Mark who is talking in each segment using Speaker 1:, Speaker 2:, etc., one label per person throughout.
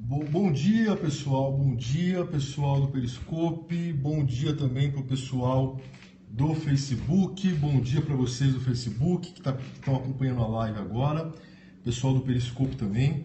Speaker 1: Bom dia, pessoal. Bom dia, pessoal do Periscope. Bom dia também para o pessoal do Facebook. Bom dia para vocês do Facebook que estão acompanhando a live agora. Pessoal do Periscope também.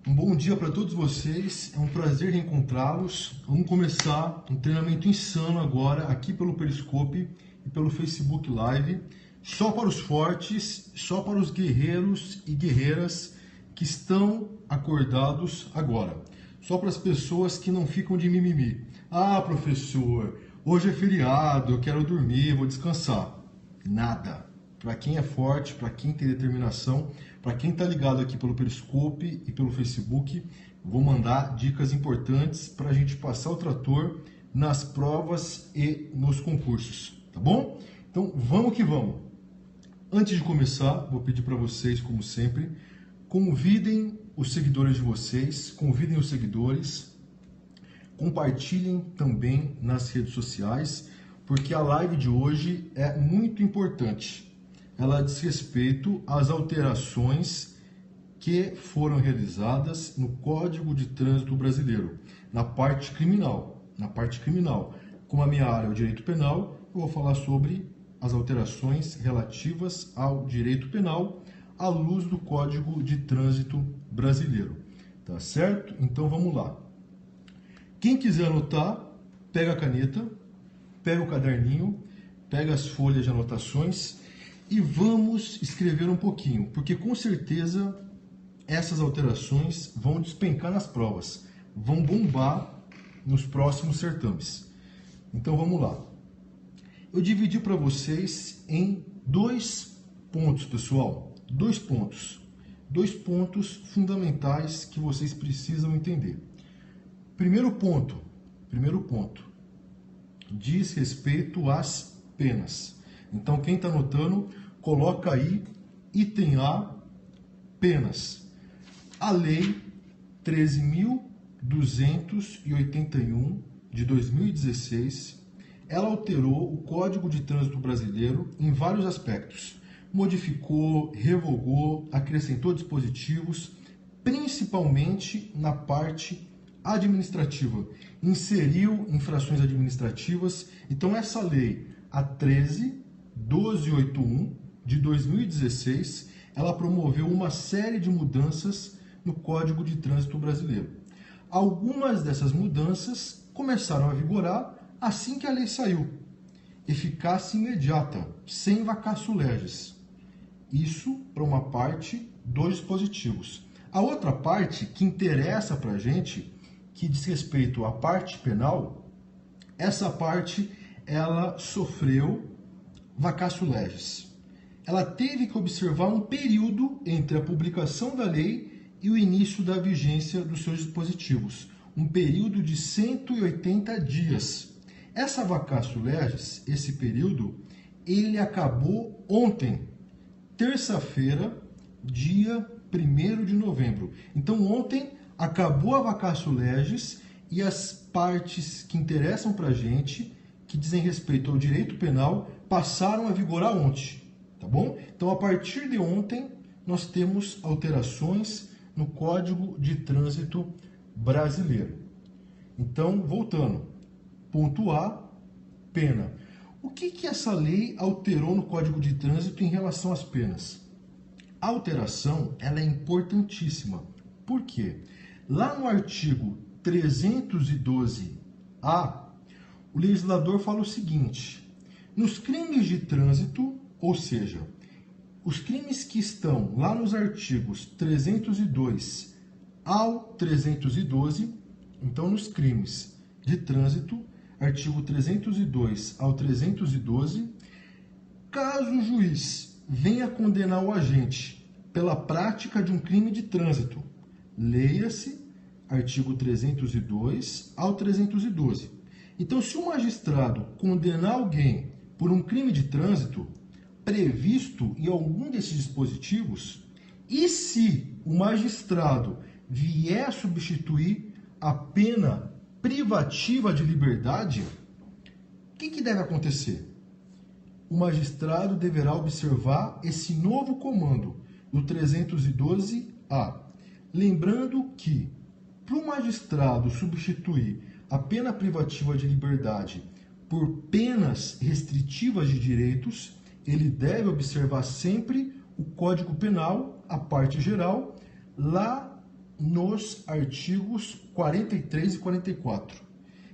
Speaker 1: Um bom dia para todos vocês. É um prazer reencontrá-los. Vamos começar um treinamento insano agora aqui pelo Periscope e pelo Facebook Live. Só para os fortes, só para os guerreiros e guerreiras que estão acordados agora. Só para as pessoas que não ficam de mimimi. Ah, professor, hoje é feriado, eu quero dormir, vou descansar. Nada. Para quem é forte, para quem tem determinação, para quem está ligado aqui pelo Periscope e pelo Facebook, vou mandar dicas importantes para a gente passar o trator nas provas e nos concursos, tá bom? Então vamos que vamos. Antes de começar, vou pedir para vocês, como sempre, convidem os seguidores de vocês, convidem os seguidores, compartilhem também nas redes sociais, porque a live de hoje é muito importante. Ela diz respeito às alterações que foram realizadas no Código de Trânsito Brasileiro, na parte criminal. Como a minha área é o direito penal, eu vou falar sobre as alterações relativas ao direito penal à luz do Código de Trânsito Brasileiro. Tá certo? Então vamos lá. Quem quiser anotar, pega a caneta, pega o caderninho, pega as folhas de anotações e vamos escrever um pouquinho, porque com certeza essas alterações vão despencar nas provas, vão bombar nos próximos certames. Então vamos lá. Eu dividi para vocês em 2 pontos, pessoal. 2 pontos. 2 pontos fundamentais que vocês precisam entender. Primeiro ponto diz respeito às penas. Então, quem está anotando, coloca aí item A, penas. A Lei 13.281 de 2016, ela alterou o Código de Trânsito Brasileiro em vários aspectos. Modificou, revogou, acrescentou dispositivos, principalmente na parte administrativa. Inseriu infrações administrativas. Então, essa lei, a 13.1281 de 2016, ela promoveu uma série de mudanças no Código de Trânsito Brasileiro. Algumas dessas mudanças começaram a vigorar assim que a lei saiu. Eficácia imediata, sem vacatio legis. Isso para uma parte dos dispositivos. A outra parte que interessa para a gente, que diz respeito à parte penal, essa parte ela sofreu vacatio legis. Ela teve que observar um período entre a publicação da lei e o início da vigência dos seus dispositivos. Um período de 180 dias. Essa vacatio legis, esse período, ele acabou ontem, terça-feira, dia 1º de novembro. Então, ontem acabou a vacatio legis e as partes que interessam para a gente, que dizem respeito ao direito penal, passaram a vigorar ontem, tá bom? Então, a partir de ontem, nós temos alterações no Código de Trânsito Brasileiro. Então, voltando. Ponto A, pena. O que essa lei alterou no Código de Trânsito em relação às penas? A alteração ela é importantíssima. Por quê? Lá no artigo 312-A, o legislador fala o seguinte: nos crimes de trânsito, ou seja, os crimes que estão lá nos artigos 302 ao 312, então nos crimes de trânsito, artigo 302 ao 312, caso o juiz venha condenar o agente pela prática de um crime de trânsito, leia-se artigo 302 ao 312. Então, se o magistrado condenar alguém por um crime de trânsito previsto em algum desses dispositivos, e se o magistrado vier substituir a pena privativa de liberdade, o que deve acontecer? O magistrado deverá observar esse novo comando, do 312-A. Lembrando que, para o magistrado substituir a pena privativa de liberdade por penas restritivas de direitos, ele deve observar sempre o Código Penal, a parte geral, lá nos artigos 43 e 44.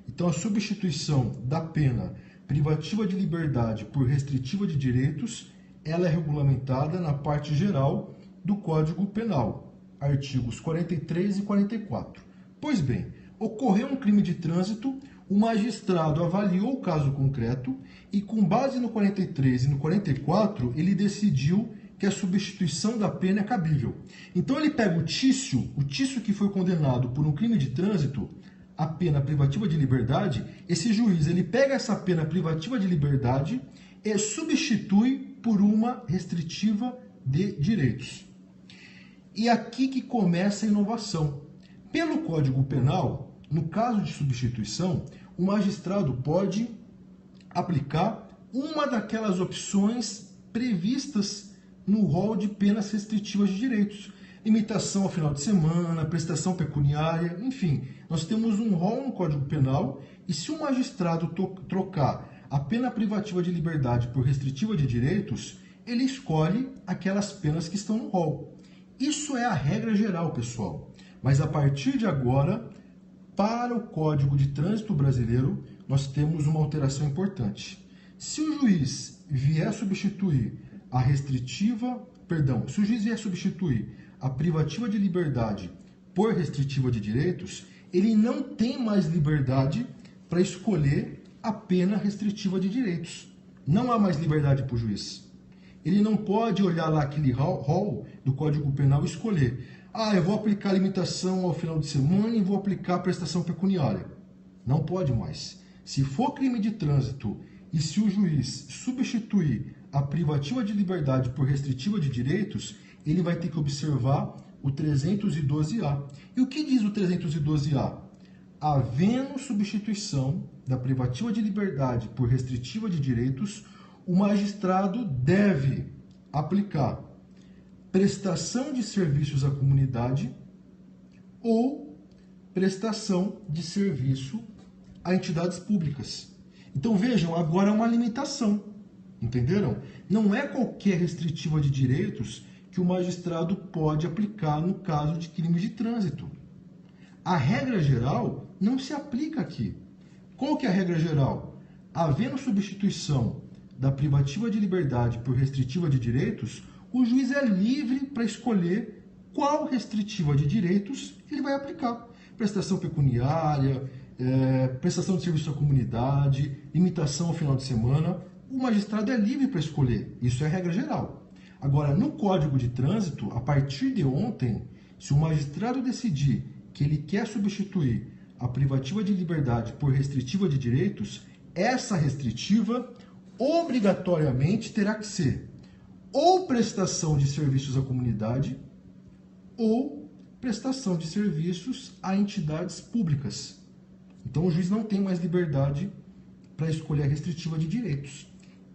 Speaker 1: Então, a substituição da pena privativa de liberdade por restritiva de direitos, ela é regulamentada na parte geral do Código Penal, artigos 43 e 44. Pois bem, ocorreu um crime de trânsito, o magistrado avaliou o caso concreto e, com base no 43 e no 44, ele decidiu que a substituição da pena é cabível. Então ele pega o Tício que foi condenado por um crime de trânsito, a pena privativa de liberdade, esse juiz ele pega essa pena privativa de liberdade e substitui por uma restritiva de direitos. E aqui que começa a inovação. Pelo Código Penal, no caso de substituição, o magistrado pode aplicar uma daquelas opções previstas no rol de penas restritivas de direitos. Limitação ao final de semana, prestação pecuniária, enfim. Nós temos um rol no Código Penal e se o magistrado trocar a pena privativa de liberdade por restritiva de direitos, ele escolhe aquelas penas que estão no rol. Isso é a regra geral, pessoal. Mas a partir de agora, para o Código de Trânsito Brasileiro, nós temos uma alteração importante. Se o juiz vier substituir a privativa de liberdade por restritiva de direitos, ele não tem mais liberdade para escolher a pena restritiva de direitos. Não há mais liberdade para o juiz. Ele não pode olhar lá aquele rol do Código Penal e escolher: eu vou aplicar limitação ao final de semana e vou aplicar prestação pecuniária. Não pode mais. Se for crime de trânsito e se o juiz substituir a privativa de liberdade por restritiva de direitos, ele vai ter que observar o 312-A. E o que diz o 312-A? Havendo substituição da privativa de liberdade por restritiva de direitos, o magistrado deve aplicar prestação de serviços à comunidade ou prestação de serviço a entidades públicas. Então vejam, agora é uma limitação, entenderam? Não é qualquer restritiva de direitos que o magistrado pode aplicar no caso de crime de trânsito. A regra geral não se aplica aqui. Qual que é a regra geral? Havendo substituição da privativa de liberdade por restritiva de direitos, o juiz é livre para escolher qual restritiva de direitos ele vai aplicar. Prestação pecuniária, prestação de serviço à comunidade, limitação ao final de semana. O magistrado é livre para escolher. Isso é a regra geral. Agora, no Código de Trânsito, a partir de ontem, se o magistrado decidir que ele quer substituir a privativa de liberdade por restritiva de direitos, essa restritiva obrigatoriamente terá que ser ou prestação de serviços à comunidade ou prestação de serviços a entidades públicas. Então o juiz não tem mais liberdade para escolher a restritiva de direitos.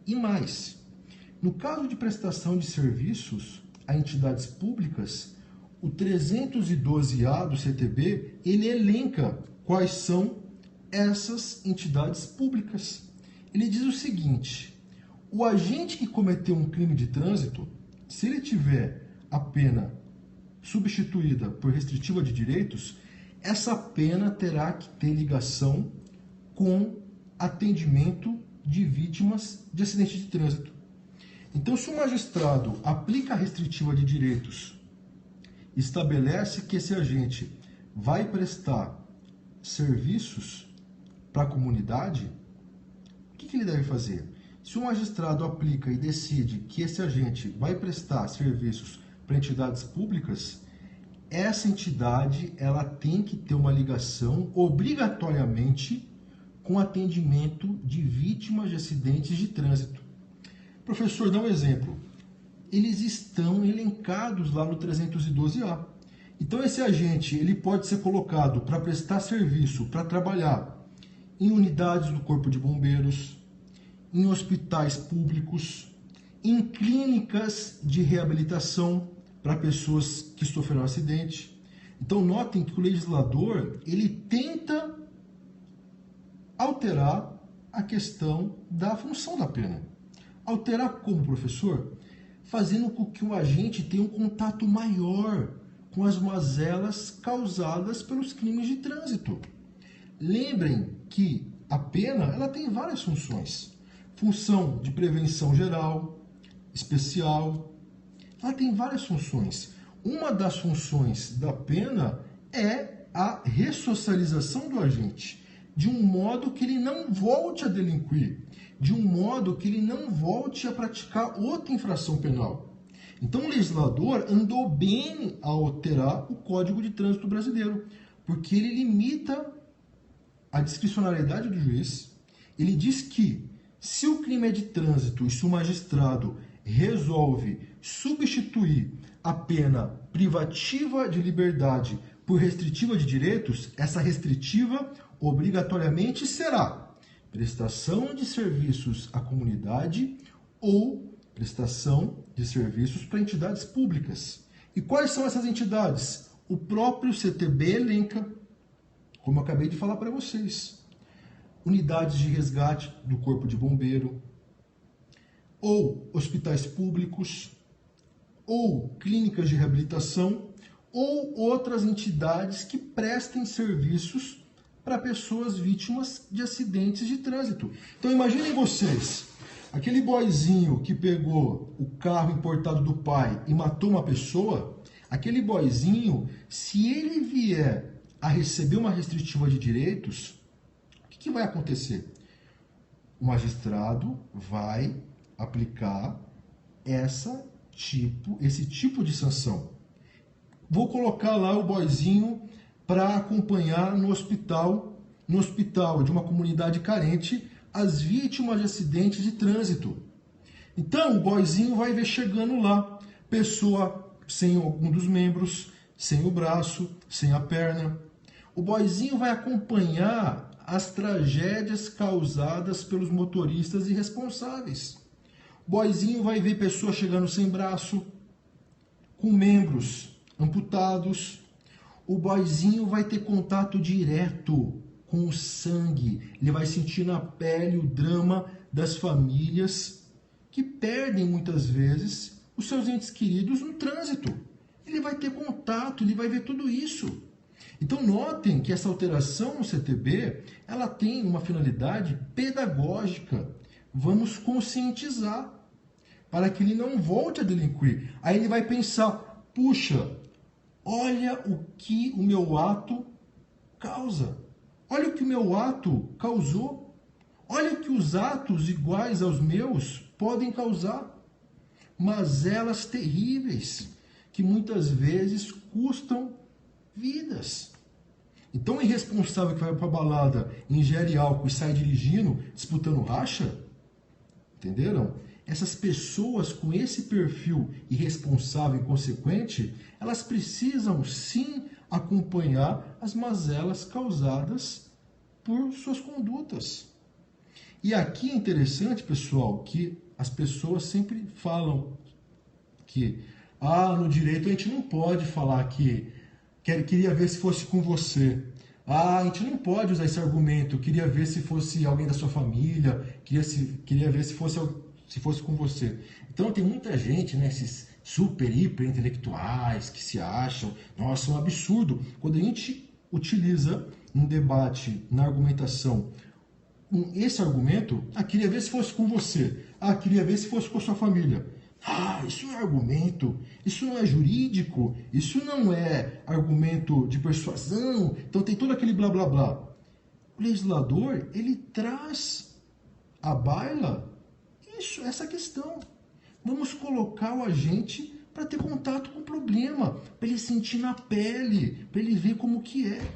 Speaker 1: E mais, no caso de prestação de serviços a entidades públicas, o 312-A do CTB, ele elenca quais são essas entidades públicas. Ele diz o seguinte: o agente que cometeu um crime de trânsito, se ele tiver a pena substituída por restritiva de direitos, essa pena terá que ter ligação com atendimento de vítimas de acidente de trânsito. Então, se o magistrado aplica a restritiva de direitos, estabelece que esse agente vai prestar serviços para a comunidade, o que ele deve fazer? Se o magistrado aplica e decide que esse agente vai prestar serviços para entidades públicas, essa entidade ela tem que ter uma ligação obrigatoriamente com atendimento de vítimas de acidentes de trânsito. Professor, dá um exemplo. Eles estão elencados lá no 312-A. Então esse agente ele pode ser colocado para prestar serviço, para trabalhar em unidades do Corpo de Bombeiros, em hospitais públicos, em clínicas de reabilitação para pessoas que sofreram acidente. Então notem que o legislador, ele tenta alterar a questão da função da pena. Alterar como, professor? Fazendo com que o agente tenha um contato maior com as mazelas causadas pelos crimes de trânsito. Lembrem que a pena ela tem várias funções. Função de prevenção geral, especial, ela tem várias funções. Uma das funções da pena é a ressocialização do agente, de um modo que ele não volte a delinquir, de um modo que ele não volte a praticar outra infração penal. Então o legislador andou bem ao alterar o Código de Trânsito brasileiro, porque ele limita a discricionariedade do juiz. Ele diz que se o crime é de trânsito e se o magistrado resolve substituir a pena privativa de liberdade por restritiva de direitos, essa restritiva obrigatoriamente será prestação de serviços à comunidade ou prestação de serviços para entidades públicas. E quais são essas entidades? O próprio CTB elenca, como eu acabei de falar para vocês. Unidades de resgate do Corpo de Bombeiro, ou hospitais públicos, ou clínicas de reabilitação, ou outras entidades que prestem serviços para pessoas vítimas de acidentes de trânsito. Então imaginem vocês, aquele boyzinho que pegou o carro importado do pai e matou uma pessoa, aquele boyzinho, se ele vier a receber uma restritiva de direitos, o que vai acontecer? O magistrado vai aplicar esse tipo de sanção. Vou colocar lá o boyzinho para acompanhar no hospital de uma comunidade carente as vítimas de acidentes de trânsito. Então o boyzinho vai ver chegando lá, pessoa sem algum dos membros, sem o braço, sem a perna. O boyzinho vai acompanhar as tragédias causadas pelos motoristas irresponsáveis. O boyzinho vai ver pessoas chegando sem braço, com membros amputados. O boyzinho vai ter contato direto com o sangue. Ele vai sentir na pele o drama das famílias que perdem muitas vezes os seus entes queridos no trânsito. Ele vai ter contato, ele vai ver tudo isso. Então notem que essa alteração no CTB, ela tem uma finalidade pedagógica. Vamos conscientizar para que ele não volte a delinquir. Aí ele vai pensar, puxa, olha o que o meu ato causa. Olha o que o meu ato causou. Olha o que os atos iguais aos meus podem causar. Mazelas terríveis que muitas vezes custam vidas. Então, o irresponsável que vai para a balada, ingere álcool e sai dirigindo, disputando racha, entenderam? Essas pessoas com esse perfil irresponsável e inconsequente, elas precisam sim acompanhar as mazelas causadas por suas condutas. E aqui é interessante, pessoal, que as pessoas sempre falam que no direito a gente não pode falar que queria ver se fosse com você. A gente não pode usar esse argumento, queria ver se fosse alguém da sua família, queria ver se fosse com você. Então tem muita gente, né, esses super, hiper intelectuais que se acham, nossa, é um absurdo. Quando a gente utiliza um debate, na argumentação, esse argumento, queria ver se fosse com você, queria ver se fosse com a sua família. Isso não é argumento, isso não é jurídico, isso não é argumento de persuasão, então tem todo aquele blá blá blá. O legislador, ele traz à baila essa questão. Vamos colocar o agente para ter contato com o problema, para ele sentir na pele, para ele ver como que é.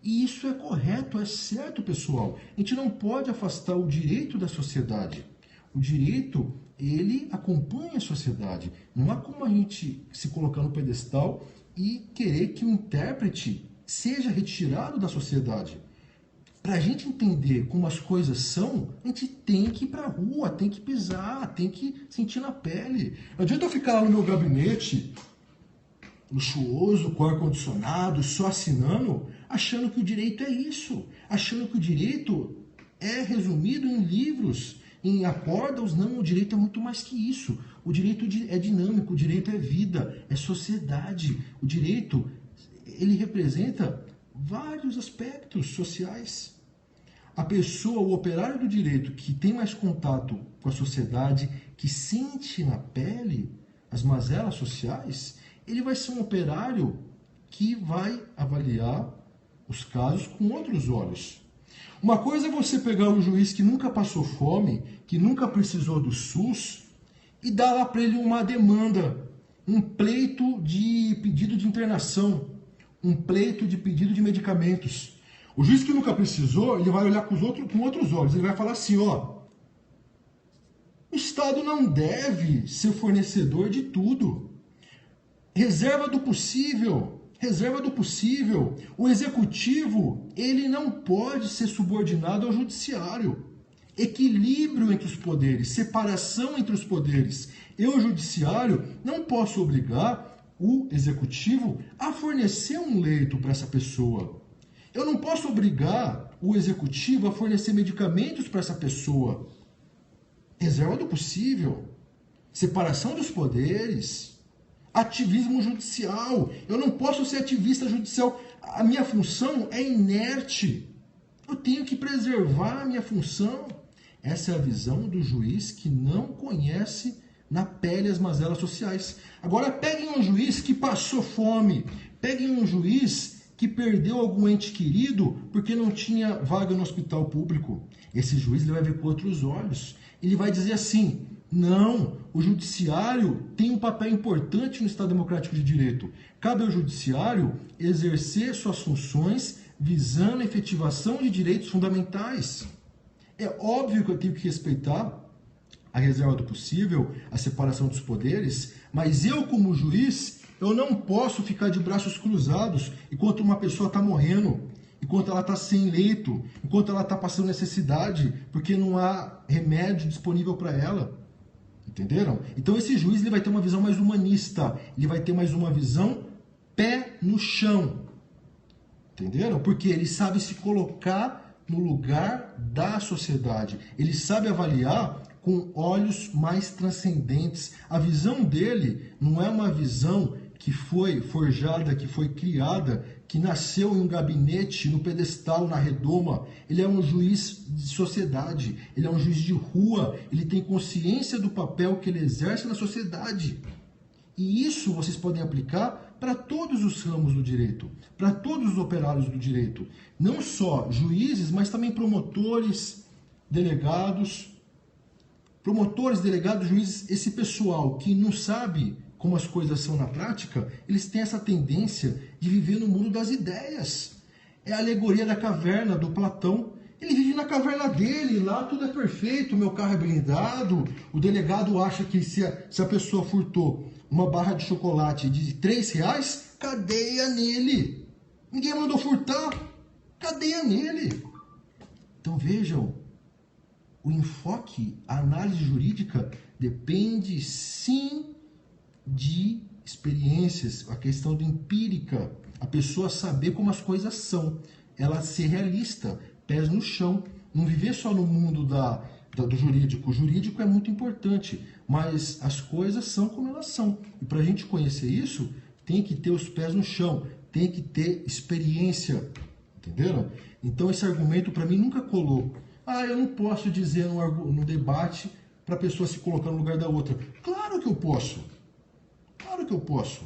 Speaker 1: E isso é correto, é certo, pessoal. A gente não pode afastar o direito da sociedade. O direito, ele acompanha a sociedade. Não há como a gente se colocar no pedestal e querer que o intérprete seja retirado da sociedade. Para a gente entender como as coisas são, a gente tem que ir para a rua, tem que pisar, tem que sentir na pele. Não adianta eu ficar lá no meu gabinete luxuoso, com ar-condicionado, só assinando, achando que o direito é isso, achando que o direito é resumido em livros, em acórdãos. Não, o direito é muito mais que isso. O direito é dinâmico, o direito é vida, é sociedade. O direito, ele representa vários aspectos sociais. A pessoa, o operário do direito, que tem mais contato com a sociedade, que sente na pele as mazelas sociais, ele vai ser um operário que vai avaliar os casos com outros olhos. Uma coisa é você pegar um juiz que nunca passou fome, que nunca precisou do SUS, e dar lá para ele uma demanda, um pleito de pedido de internação, um pleito de pedido de medicamentos. O juiz que nunca precisou, ele vai olhar com outros olhos, ele vai falar assim, ó, o Estado não deve ser fornecedor de tudo. Reserva do possível. Reserva do possível. O executivo, ele não pode ser subordinado ao judiciário. Equilíbrio entre os poderes, separação entre os poderes. Eu, judiciário, não posso obrigar o executivo a fornecer um leito para essa pessoa. Eu não posso obrigar o executivo a fornecer medicamentos para essa pessoa. Reserva do possível. Separação dos poderes. Ativismo judicial. Eu não posso ser ativista judicial. A minha função é inerte. Eu tenho que preservar a minha função. Essa é a visão do juiz que não conhece na pele as mazelas sociais. Agora peguem um juiz que passou fome. Peguem um juiz que perdeu algum ente querido porque não tinha vaga no hospital público. Esse juiz ele vai ver com outros olhos. Ele vai dizer assim, não, o judiciário tem um papel importante no Estado Democrático de Direito. Cabe ao judiciário exercer suas funções visando a efetivação de direitos fundamentais. É óbvio que eu tenho que respeitar a reserva do possível, a separação dos poderes, mas eu, como juiz, eu não posso ficar de braços cruzados enquanto uma pessoa está morrendo, enquanto ela está sem leito, enquanto ela está passando necessidade, porque não há remédio disponível para ela. Entenderam? Então esse juiz ele vai ter uma visão mais humanista, ele vai ter mais uma visão pé no chão. Entenderam? Porque ele sabe se colocar no lugar da sociedade. Ele sabe avaliar com olhos mais transcendentes. A visão dele não é uma visão que foi forjada, que foi criada, que nasceu em um gabinete, no pedestal, na redoma. Ele é um juiz de sociedade, ele é um juiz de rua, ele tem consciência do papel que ele exerce na sociedade. E isso vocês podem aplicar para todos os ramos do direito, para todos os operários do direito. Não só juízes, mas também promotores, delegados, juízes, esse pessoal que não sabe como as coisas são na prática, eles têm essa tendência de viver no mundo das ideias. É a alegoria da caverna do Platão. Ele vive na caverna dele, lá tudo é perfeito, o meu carro é blindado. O delegado acha que se a pessoa furtou uma barra de chocolate de R$3, cadeia nele. Ninguém mandou furtar, cadeia nele. Então vejam, o enfoque, a análise jurídica depende sim de experiências, a questão do empírica, a pessoa saber como as coisas são, ela ser realista, pés no chão, não viver só no mundo do jurídico. O jurídico é muito importante, mas as coisas são como elas são. E para a gente conhecer isso, tem que ter os pés no chão, tem que ter experiência, entenderam? Então esse argumento para mim nunca colou. Eu não posso dizer no debate para a pessoa se colocar no lugar da outra. Claro que eu posso. Claro que eu posso.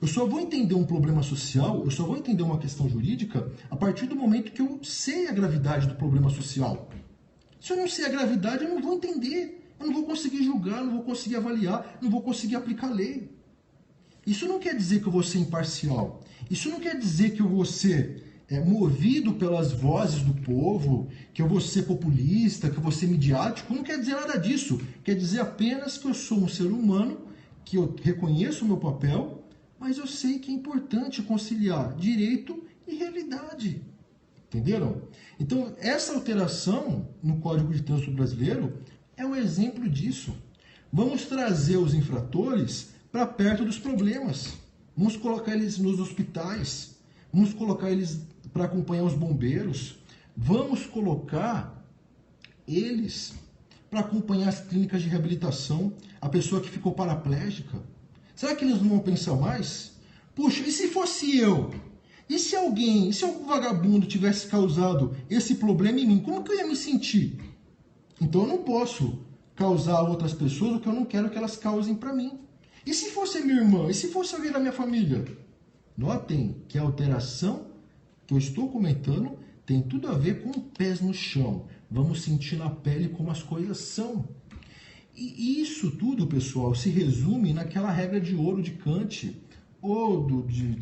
Speaker 1: Eu só vou entender um problema social, eu só vou entender uma questão jurídica a partir do momento que eu sei a gravidade do problema social. Se eu não sei a gravidade, eu não vou entender. Eu não vou conseguir julgar, não vou conseguir avaliar, não vou conseguir aplicar a lei. Isso não quer dizer que eu vou ser imparcial. Isso não quer dizer que eu vou ser movido pelas vozes do povo, que eu vou ser populista, que eu vou ser midiático. Não quer dizer nada disso. Quer dizer apenas que eu sou um ser humano, que eu reconheço o meu papel, mas eu sei que é importante conciliar direito e realidade. Entenderam? Então, essa alteração no Código de Trânsito Brasileiro é um exemplo disso. Vamos trazer os infratores para perto dos problemas. Vamos colocar eles nos hospitais, vamos colocar eles para acompanhar os bombeiros, vamos colocar eles para acompanhar as clínicas de reabilitação, a pessoa que ficou paraplégica. Será que eles não vão pensar mais? Puxa, e se fosse eu? E se alguém, se algum vagabundo tivesse causado esse problema em mim, como que eu ia me sentir? Então eu não posso causar a outras pessoas o que eu não quero que elas causem para mim. E se fosse minha irmã? E se fosse alguém da minha família? Notem que a alteração que eu estou comentando tem tudo a ver com pés no chão. Vamos sentir na pele como as coisas são. E isso tudo, pessoal, se resume naquela regra de ouro de Kant, ou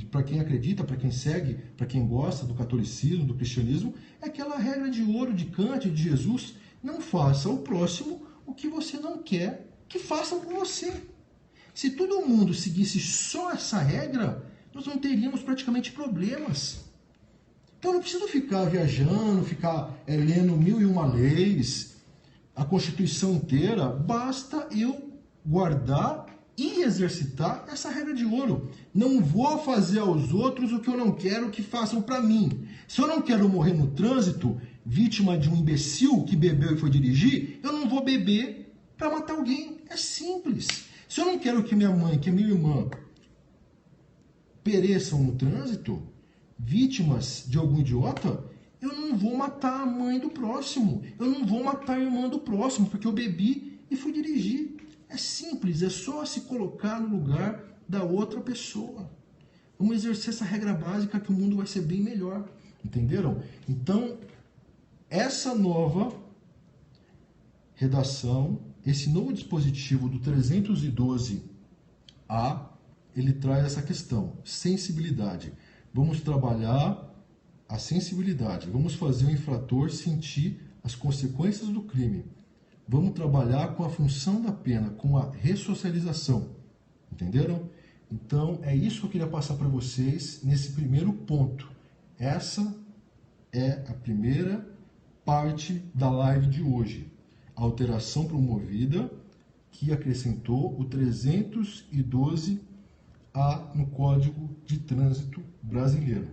Speaker 1: para quem acredita, para quem segue, para quem gosta do catolicismo, do cristianismo, é aquela regra de ouro de Kant, de Jesus: não faça ao próximo o que você não quer que façam com você. Se todo mundo seguisse só essa regra, nós não teríamos praticamente problemas. Então eu não preciso ficar viajando, ficar lendo 1001 leis, a Constituição inteira. Basta eu guardar e exercitar essa regra de ouro. Não vou fazer aos outros o que eu não quero que façam para mim. Se eu não quero morrer no trânsito, vítima de um imbecil que bebeu e foi dirigir, eu não vou beber para matar alguém. É simples. Se eu não quero que minha mãe, que minha irmã pereçam no trânsito, vítimas de algum idiota, eu não vou matar a mãe do próximo. Eu não vou matar a irmã do próximo porque eu bebi e fui dirigir. É simples, é só se colocar no lugar da outra pessoa. Vamos exercer essa regra básica que o mundo vai ser bem melhor. Entenderam? Então, essa nova redação, esse novo dispositivo do 312A, ele traz essa questão, sensibilidade. Vamos trabalhar a sensibilidade. Vamos fazer o infrator sentir as consequências do crime. Vamos trabalhar com a função da pena, com a ressocialização. Entenderam? Então, é isso que eu queria passar para vocês nesse primeiro ponto. Essa é a primeira parte da live de hoje. A alteração promovida que acrescentou o 312A no Código de Trânsito Brasileiro.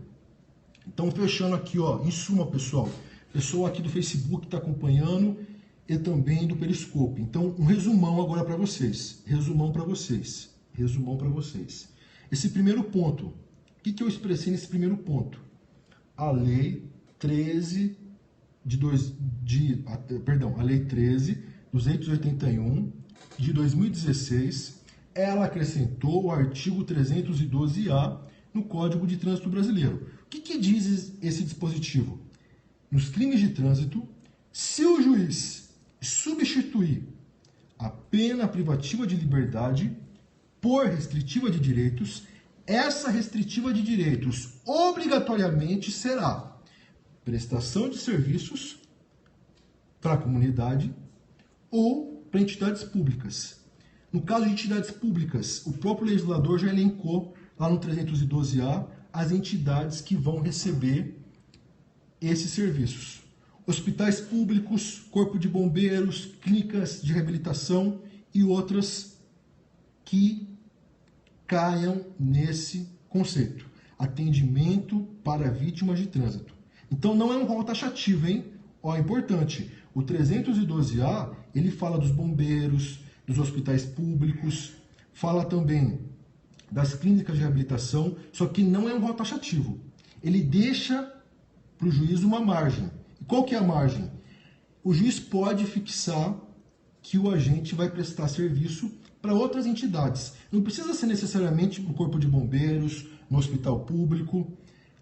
Speaker 1: Então, fechando aqui, ó, em suma, pessoal aqui do Facebook está acompanhando e também do Periscope. Então, um resumão agora para vocês. Resumão para vocês. Esse primeiro ponto, o que eu expressei nesse primeiro ponto? A Lei 13.281 de 2016, ela acrescentou o artigo 312A no Código de Trânsito Brasileiro. O que diz esse dispositivo? Nos crimes de trânsito, se o juiz substituir a pena privativa de liberdade por restritiva de direitos, essa restritiva de direitos obrigatoriamente será prestação de serviços para a comunidade ou para entidades públicas. No caso de entidades públicas, o próprio legislador já elencou lá no 312A as entidades que vão receber esses serviços. Hospitais públicos, corpo de bombeiros, clínicas de reabilitação e outras que caiam nesse conceito. Atendimento para vítimas de trânsito. Então não é um rol taxativo, hein? Ó, importante. O 312A, ele fala dos bombeiros, dos hospitais públicos, fala também das clínicas de reabilitação, só que não é um rol taxativo. Ele deixa para o juiz uma margem. E qual que é a margem? O juiz pode fixar que o agente vai prestar serviço para outras entidades. Não precisa ser necessariamente no corpo de bombeiros, no hospital público,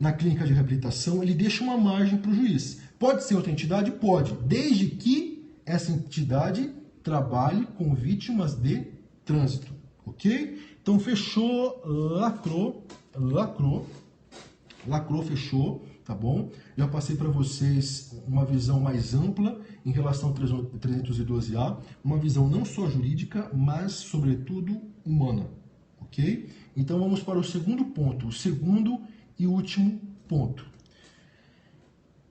Speaker 1: na clínica de reabilitação. Ele deixa uma margem para o juiz. Pode ser outra entidade? Pode, desde que essa entidade trabalhe com vítimas de trânsito. Ok? Então fechou, lacrou, fechou, tá bom? Já passei para vocês uma visão mais ampla em relação ao 312A, uma visão não só jurídica, mas sobretudo humana, ok? Então vamos para o segundo ponto, o segundo e último ponto.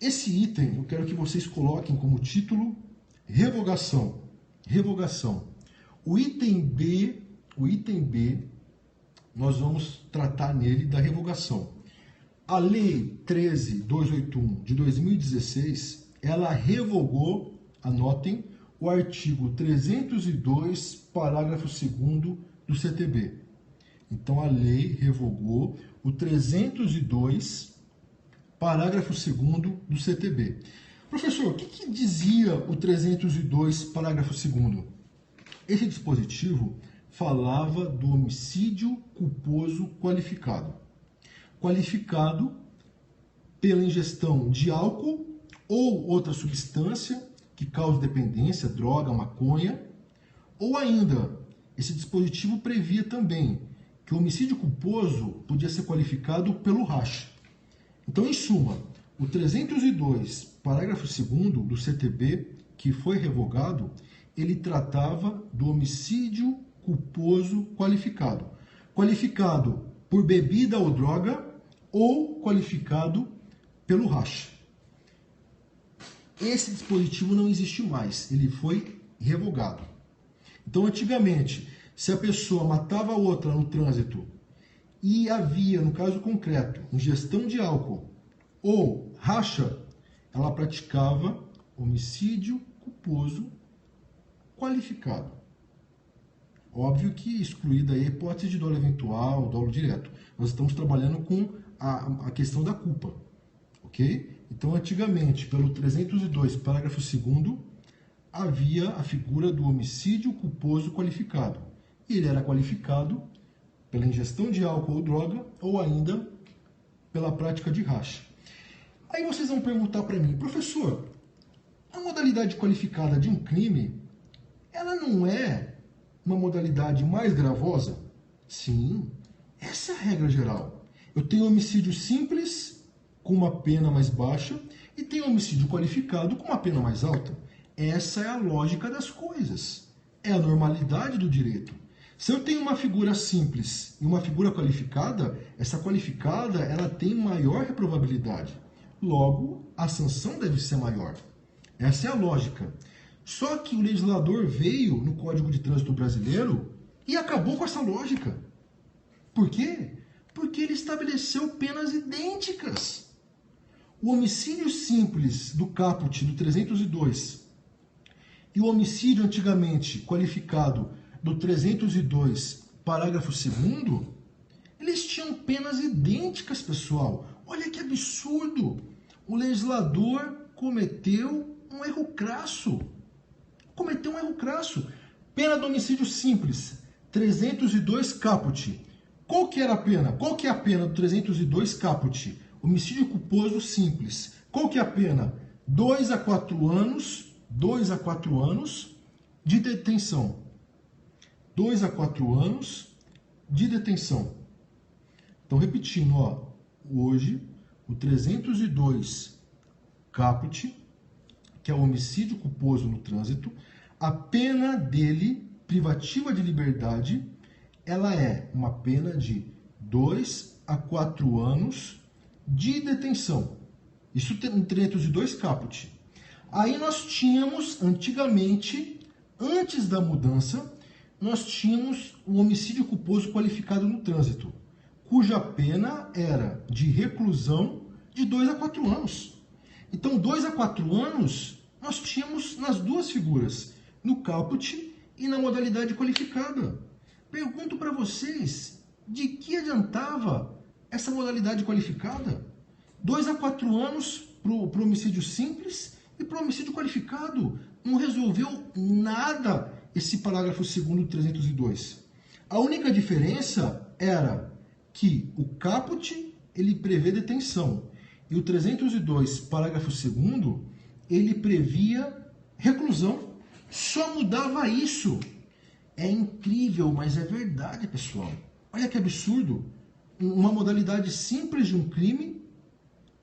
Speaker 1: Esse item eu quero que vocês coloquem como título revogação. O item B nós vamos tratar nele da revogação. A Lei 13.281 de 2016, ela revogou, anotem, o artigo 302, parágrafo 2º do CTB. Então, a lei revogou o 302, parágrafo 2º do CTB. Professor, o que dizia o 302, parágrafo 2º? Esse dispositivo falava do homicídio culposo qualificado. Qualificado pela ingestão de álcool ou outra substância que cause dependência, droga, maconha, ou ainda, esse dispositivo previa também que o homicídio culposo podia ser qualificado pelo racha. Então, em suma, o 302, parágrafo 2º do CTB, que foi revogado, ele tratava do homicídio culposo qualificado. Qualificado por bebida ou droga ou qualificado pelo racha. Esse dispositivo não existe mais, ele foi revogado. Então, antigamente, se a pessoa matava a outra no trânsito e havia, no caso concreto, ingestão de álcool ou racha, ela praticava homicídio culposo qualificado. Óbvio que excluída a hipótese de dolo eventual, dolo direto. Nós estamos trabalhando com a questão da culpa, ok? Então, antigamente, pelo 302, parágrafo 2º, havia a figura do homicídio culposo qualificado. E ele era qualificado pela ingestão de álcool ou droga, ou ainda pela prática de racha. Aí vocês vão perguntar para mim, professor, a modalidade qualificada de um crime, ela não é uma modalidade mais gravosa? Sim, essa é a regra geral. Eu tenho homicídio simples, com uma pena mais baixa, e tenho homicídio qualificado com uma pena mais alta. Essa é a lógica das coisas. É a normalidade do direito. Se eu tenho uma figura simples e uma figura qualificada, essa qualificada ela tem maior reprovabilidade. Logo, a sanção deve ser maior. Essa é a lógica. Só que o legislador veio no Código de Trânsito Brasileiro e acabou com essa lógica. Por quê? Porque ele estabeleceu penas idênticas. O homicídio simples do caput do 302 e o homicídio antigamente qualificado do 302, parágrafo 2º, eles tinham penas idênticas, pessoal. Olha que absurdo! O legislador cometeu um erro crasso. Pena do homicídio simples, 302 caput. Qual que era a pena? Qual que é a pena do 302 caput? Homicídio culposo simples. Qual que é a pena? 2 a 4 anos de detenção. 2 a 4 anos de detenção. Então, repetindo, ó, hoje, o 302 caput, que é o homicídio culposo no trânsito, a pena dele, privativa de liberdade, ela é uma pena de 2 a 4 anos de detenção. Isso no 302 caput. Aí nós tínhamos, antigamente, antes da mudança, nós tínhamos o homicídio culposo qualificado no trânsito, cuja pena era de reclusão de 2 a 4 anos. Então, 2 a 4 anos, nós tínhamos nas duas figuras, no caput e na modalidade qualificada. Pergunto para vocês, de que adiantava essa modalidade qualificada? 2 a 4 anos para o homicídio simples e para o homicídio qualificado. Não resolveu nada esse parágrafo 2º do 302. A única diferença era que o caput ele prevê detenção e o 302, parágrafo 2º, ele previa reclusão. Só mudava isso. É incrível, mas é verdade, pessoal. Olha que absurdo. Uma modalidade simples de um crime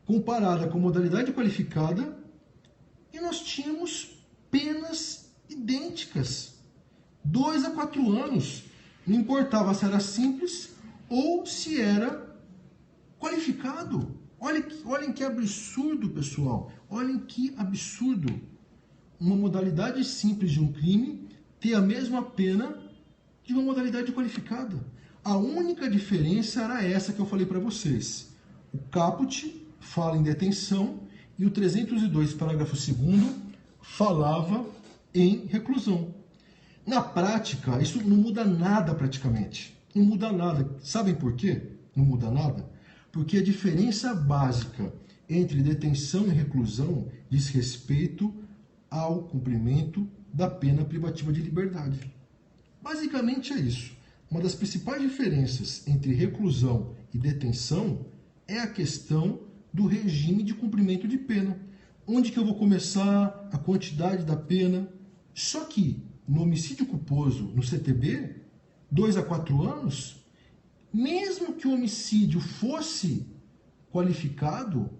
Speaker 1: comparada com modalidade qualificada e nós tínhamos penas idênticas. 2 a 4 anos. Não importava se era simples ou se era qualificado. Olhem que absurdo, pessoal. Olhem que absurdo. Uma modalidade simples de um crime ter a mesma pena de uma modalidade qualificada. A única diferença era essa que eu falei para vocês. O caput fala em detenção e o 302, parágrafo 2º, falava em reclusão. Na prática, isso não muda nada praticamente. Não muda nada. Sabem por quê? Não muda nada? Porque a diferença básica entre detenção e reclusão diz respeito ao cumprimento da pena privativa de liberdade. Basicamente é isso. Uma das principais diferenças entre reclusão e detenção é a questão do regime de cumprimento de pena. Onde que eu vou começar, a quantidade da pena. Só que no homicídio culposo, no CTB, 2 a 4 anos, mesmo que o homicídio fosse qualificado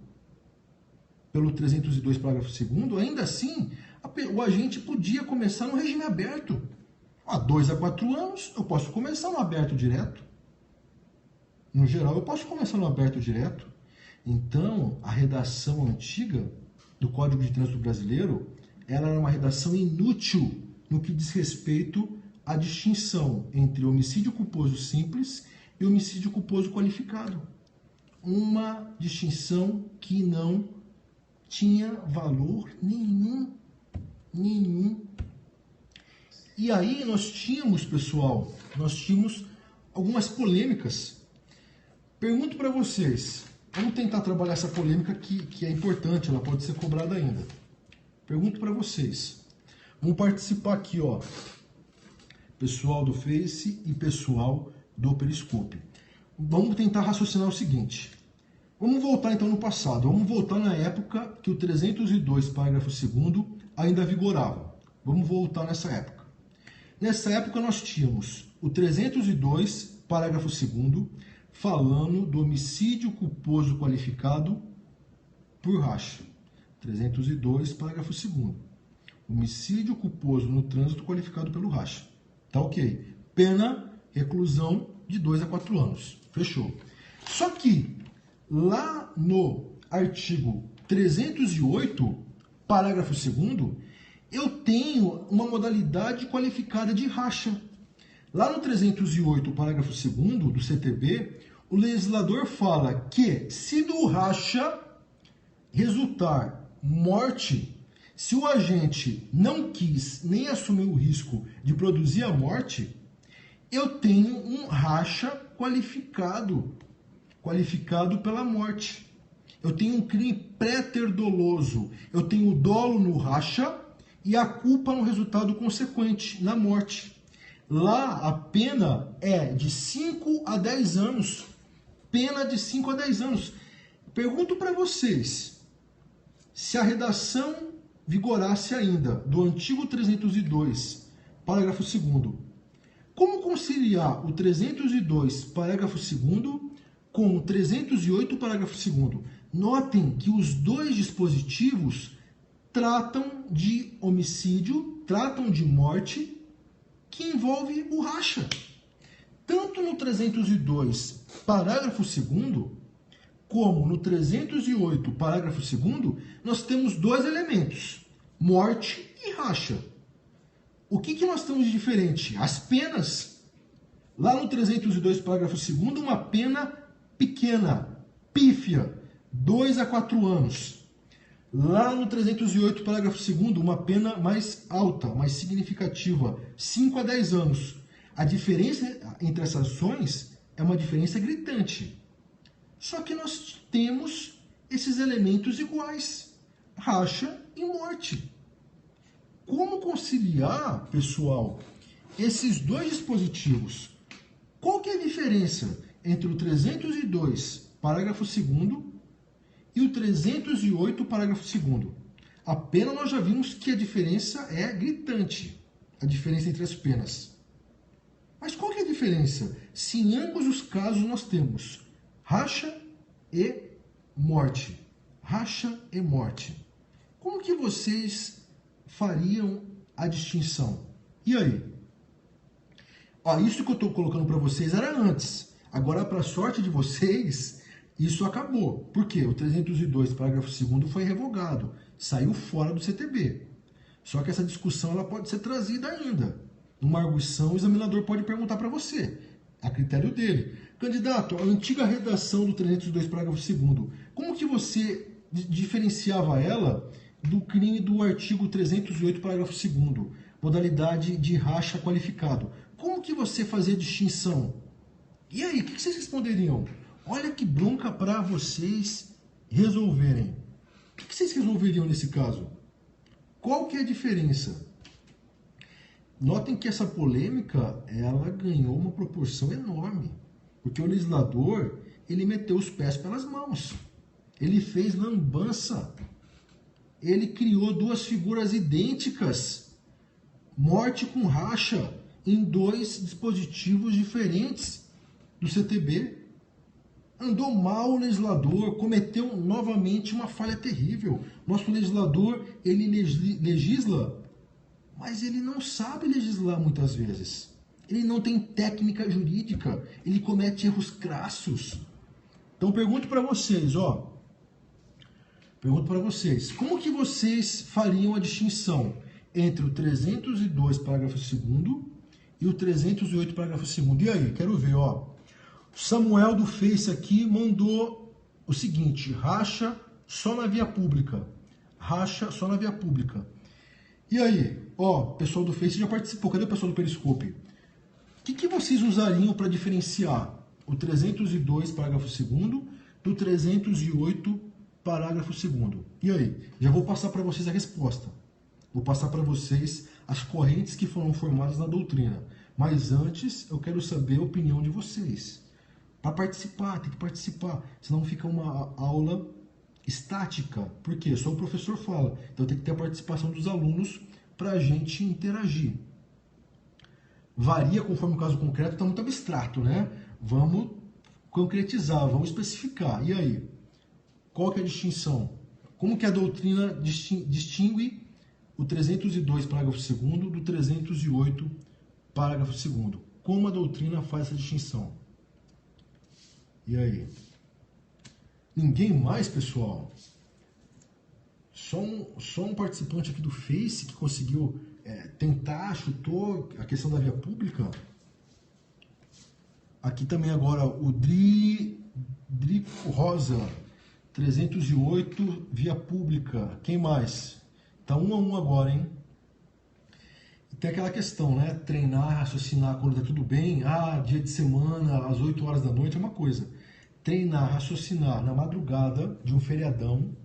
Speaker 1: pelo 302, parágrafo 2º, ainda assim, o agente podia começar no regime aberto. Há 2 a 4 anos, eu posso começar no aberto direto. No geral, eu posso começar no aberto direto. Então, a redação antiga do Código de Trânsito Brasileiro, ela era uma redação inútil no que diz respeito à distinção entre homicídio culposo simples e homicídio culposo qualificado. Uma distinção que não tinha valor nenhum. E aí nós tínhamos, pessoal, algumas polêmicas. Pergunto para vocês, vamos tentar trabalhar essa polêmica que é importante, ela pode ser cobrada ainda. Pergunto para vocês, vamos participar aqui, ó, pessoal do Face e pessoal do Periscope. Vamos tentar raciocinar o seguinte. Vamos voltar então no passado, vamos voltar na época que o 302, parágrafo 2º, ainda vigorava. Vamos voltar nessa época. Nessa época nós tínhamos o 302, parágrafo 2º, falando do homicídio culposo qualificado por racha. 302, parágrafo 2º. Homicídio culposo no trânsito qualificado pelo racha. Tá ok. Pena, reclusão de 2 a 4 anos. Fechou. Só que lá no artigo 308, parágrafo 2º, eu tenho uma modalidade qualificada de racha. Lá no 308, parágrafo 2º do CTB, o legislador fala que se do racha resultar morte, se o agente não quis nem assumir o risco de produzir a morte, eu tenho um racha qualificado pela morte. Eu tenho um crime pré-terdoloso. Eu tenho dolo no racha e a culpa no resultado consequente, na morte. Lá a pena é de 5 a 10 anos. Pena de 5 a 10 anos. Pergunto para vocês, se a redação vigorasse ainda do antigo 302, parágrafo 2º, como conciliar o 302, parágrafo 2º, com o 308, parágrafo 2º? Notem que os dois dispositivos tratam de homicídio, tratam de morte, que envolve o racha. Tanto no 302, parágrafo 2º, como no 308, parágrafo 2º, nós temos dois elementos, morte e racha. O que nós temos de diferente? As penas. Lá no 302, parágrafo 2º, uma pena pequena, pífia, 2 a 4 anos. Lá no 308, parágrafo 2º, uma pena mais alta, mais significativa, 5 a 10 anos. A diferença entre essas ações é uma diferença gritante. Só que nós temos esses elementos iguais, racha e morte. Como conciliar, pessoal, esses dois dispositivos? Qual que é a diferença entre o 302, parágrafo 2º, e o 308, parágrafo 2º? A pena nós já vimos que a diferença é gritante, a diferença entre as penas. Mas qual que é a diferença? Se em ambos os casos nós temos racha e morte. Racha e morte. Como que vocês fariam a distinção? E aí? Isso que eu estou colocando para vocês era antes. Agora, para a sorte de vocês, isso acabou. Por quê? O 302, parágrafo 2º, foi revogado. Saiu fora do CTB. Só que essa discussão ela pode ser trazida ainda. Numa arguição, o examinador pode perguntar para você. a critério dele. Candidato, a antiga redação do 302, parágrafo 2º, como que você diferenciava ela do crime do artigo 308, parágrafo 2º, modalidade de racha qualificado? Como que você fazia a distinção? E aí, o que vocês responderiam? Olha que bronca para vocês resolverem. O que vocês resolveriam nesse caso? Qual que é a diferença? Notem que essa polêmica, ela ganhou uma proporção enorme, porque o legislador, ele meteu os pés pelas mãos, ele fez lambança, ele criou duas figuras idênticas, morte com racha, em dois dispositivos diferentes do CTB. Andou mal o legislador, cometeu novamente uma falha terrível. Nosso legislador, ele legisla, mas ele não sabe legislar muitas vezes. Ele não tem técnica jurídica, ele comete erros crassos. Então pergunto para vocês, pergunto para vocês, como que vocês fariam a distinção entre o 302, parágrafo 2º e o 308, parágrafo 2º? E aí, quero ver, Samuel do Face aqui mandou o seguinte: racha só na via pública. Racha só na via pública. E aí, o pessoal do Face já participou. Cadê o pessoal do Periscope? O que vocês usariam para diferenciar o 302, parágrafo 2º, do 308, parágrafo 2º? E aí? Já vou passar para vocês a resposta. Vou passar para vocês as correntes que foram formadas na doutrina. Mas antes, eu quero saber a opinião de vocês. Para participar, tem que participar. Senão fica uma aula estática. Por quê? Só o professor fala. Então tem que ter a participação dos alunos para a gente interagir. Varia conforme o caso concreto, está muito abstrato, né? Vamos concretizar, vamos especificar. E aí? Qual que é a distinção? Como que a doutrina distingue o 302, parágrafo 2º, do 308, parágrafo 2º? Como a doutrina faz essa distinção? E aí? Ninguém mais, pessoal? Só um participante aqui do Face que conseguiu chutou a questão da via pública. Aqui também agora o Drico Rosa, 308, via pública. Quem mais? Tá 1-1 agora, hein? E tem aquela questão, né? Treinar, raciocinar quando tá tudo bem. Dia de semana, às 8 horas da noite é uma coisa. Treinar, raciocinar na madrugada de um feriadão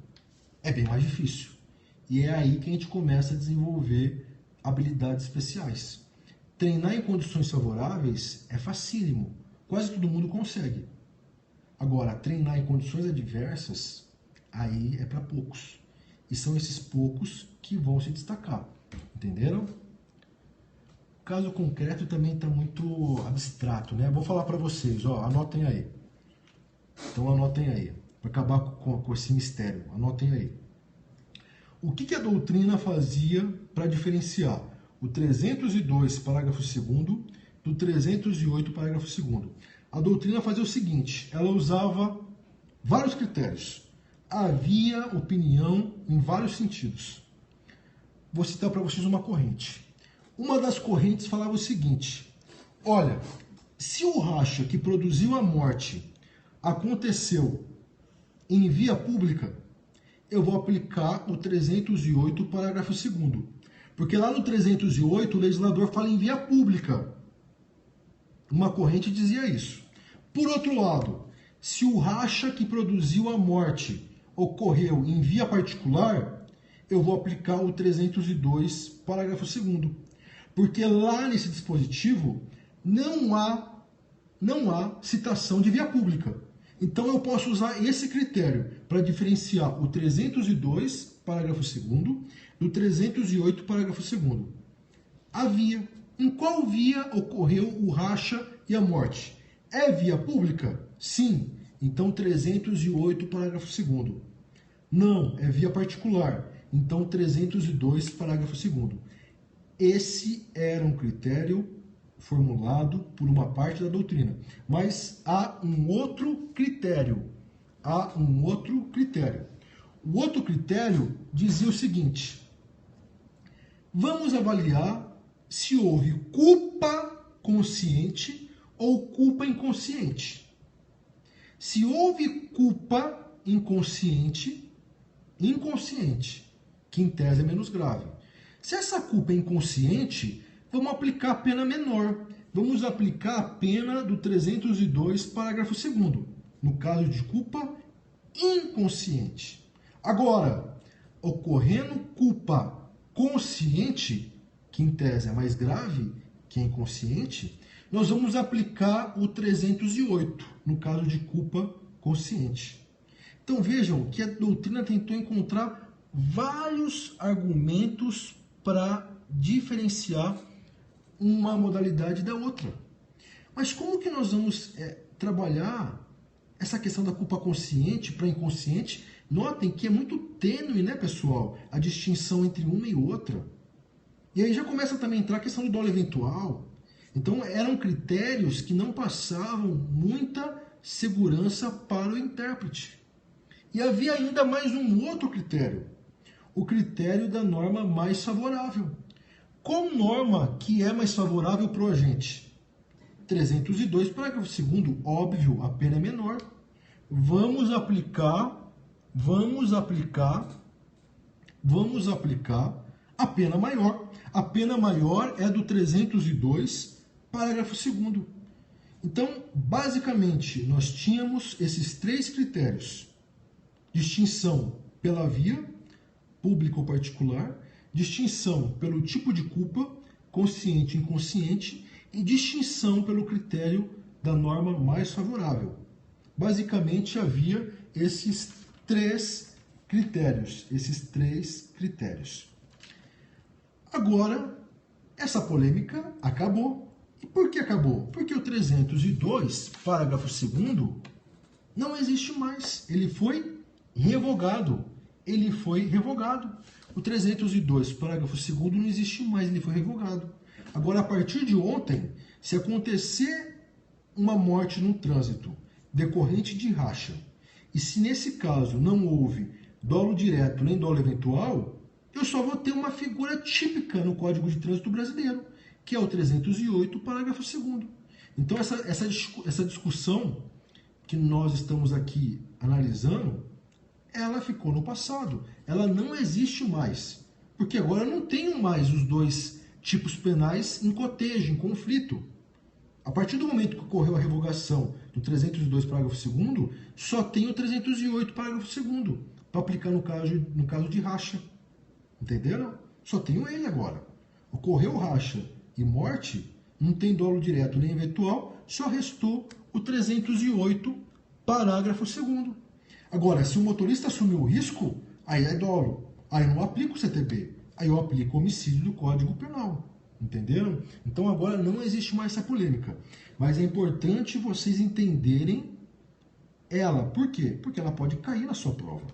Speaker 1: é bem mais difícil. E é aí que a gente começa a desenvolver habilidades especiais. Treinar em condições favoráveis é facílimo. Quase todo mundo consegue. Agora, treinar em condições adversas, aí é para poucos. E são esses poucos que vão se destacar. Entenderam? O caso concreto também está muito abstrato, né? Vou falar para vocês, anotem aí. Então anotem aí, para acabar com esse mistério. Anotem aí. O que a doutrina fazia para diferenciar o 302, parágrafo 2º, do 308, parágrafo 2º? A doutrina fazia o seguinte: ela usava vários critérios. Havia opinião em vários sentidos. Vou citar para vocês uma corrente. Uma das correntes falava o seguinte: olha, se o racha que produziu a morte aconteceu em via pública, eu vou aplicar o 308, parágrafo 2º. Porque lá no 308 o legislador fala em via pública. Uma corrente dizia isso. Por outro lado, se o racha que produziu a morte ocorreu em via particular, eu vou aplicar o 302, parágrafo 2º. Porque lá nesse dispositivo não há citação de via pública. Então eu posso usar esse critério para diferenciar o 302, parágrafo 2º, do 308, parágrafo 2º. A via. Em qual via ocorreu o racha e a morte? É via pública? Sim. Então 308, parágrafo 2º. Não, é via particular. Então 302, parágrafo 2º. Esse era um critério formulado por uma parte da doutrina. Mas há um outro critério. O outro critério dizia o seguinte: vamos avaliar se houve culpa consciente ou culpa inconsciente. Se houve culpa inconsciente, que em tese é menos grave. Se essa culpa é inconsciente, vamos aplicar a pena menor. Vamos aplicar a pena do 302, parágrafo 2º, no caso de culpa inconsciente. Agora, ocorrendo culpa consciente, que em tese é mais grave que a inconsciente, nós vamos aplicar o 308, no caso de culpa consciente. Então vejam que a doutrina tentou encontrar vários argumentos para diferenciar uma modalidade da outra. Mas como que nós vamos trabalhar essa questão da culpa consciente para inconsciente? Notem que é muito tênue, né, pessoal, a distinção entre uma e outra. E aí já começa também a entrar a questão do dolo eventual. Então eram critérios que não passavam muita segurança para o intérprete. E havia ainda mais um outro critério, o critério da norma mais favorável. Qual norma que é mais favorável para o agente? 302, parágrafo 2º, óbvio, a pena é menor. Vamos aplicar a pena maior. A pena maior é do 302, parágrafo 2º. Então, basicamente, nós tínhamos esses três critérios. Distinção pela via, pública ou particular, distinção pelo tipo de culpa, consciente e inconsciente, e distinção pelo critério da norma mais favorável. Basicamente, havia esses três critérios. Agora, essa polêmica acabou. E por que acabou? Porque o 302, parágrafo 2º, não existe mais. Ele foi revogado. O 302, parágrafo 2º, não existe mais, ele foi revogado. Agora, a partir de ontem, se acontecer uma morte no trânsito decorrente de racha, e se nesse caso não houve dolo direto nem dolo eventual, eu só vou ter uma figura típica no Código de Trânsito Brasileiro, que é o 308, parágrafo 2º. Então, essa discussão que nós estamos aqui analisando, ela ficou no passado. Ela não existe mais. Porque agora eu não tenho mais os dois tipos penais em cotejo, em conflito. A partir do momento que ocorreu a revogação do 302, parágrafo 2º, só tem o 308, parágrafo 2º, para aplicar no caso de racha. Entenderam? Só tenho ele agora. Ocorreu racha e morte, não tem dolo direto nem eventual, só restou o 308, parágrafo 2º. Agora, se o motorista assumiu o risco, aí é dolo. Aí eu não aplico o CTB. Aí eu aplico o homicídio do Código Penal. Entenderam? Então agora não existe mais essa polêmica. Mas é importante vocês entenderem ela. Por quê? Porque ela pode cair na sua prova.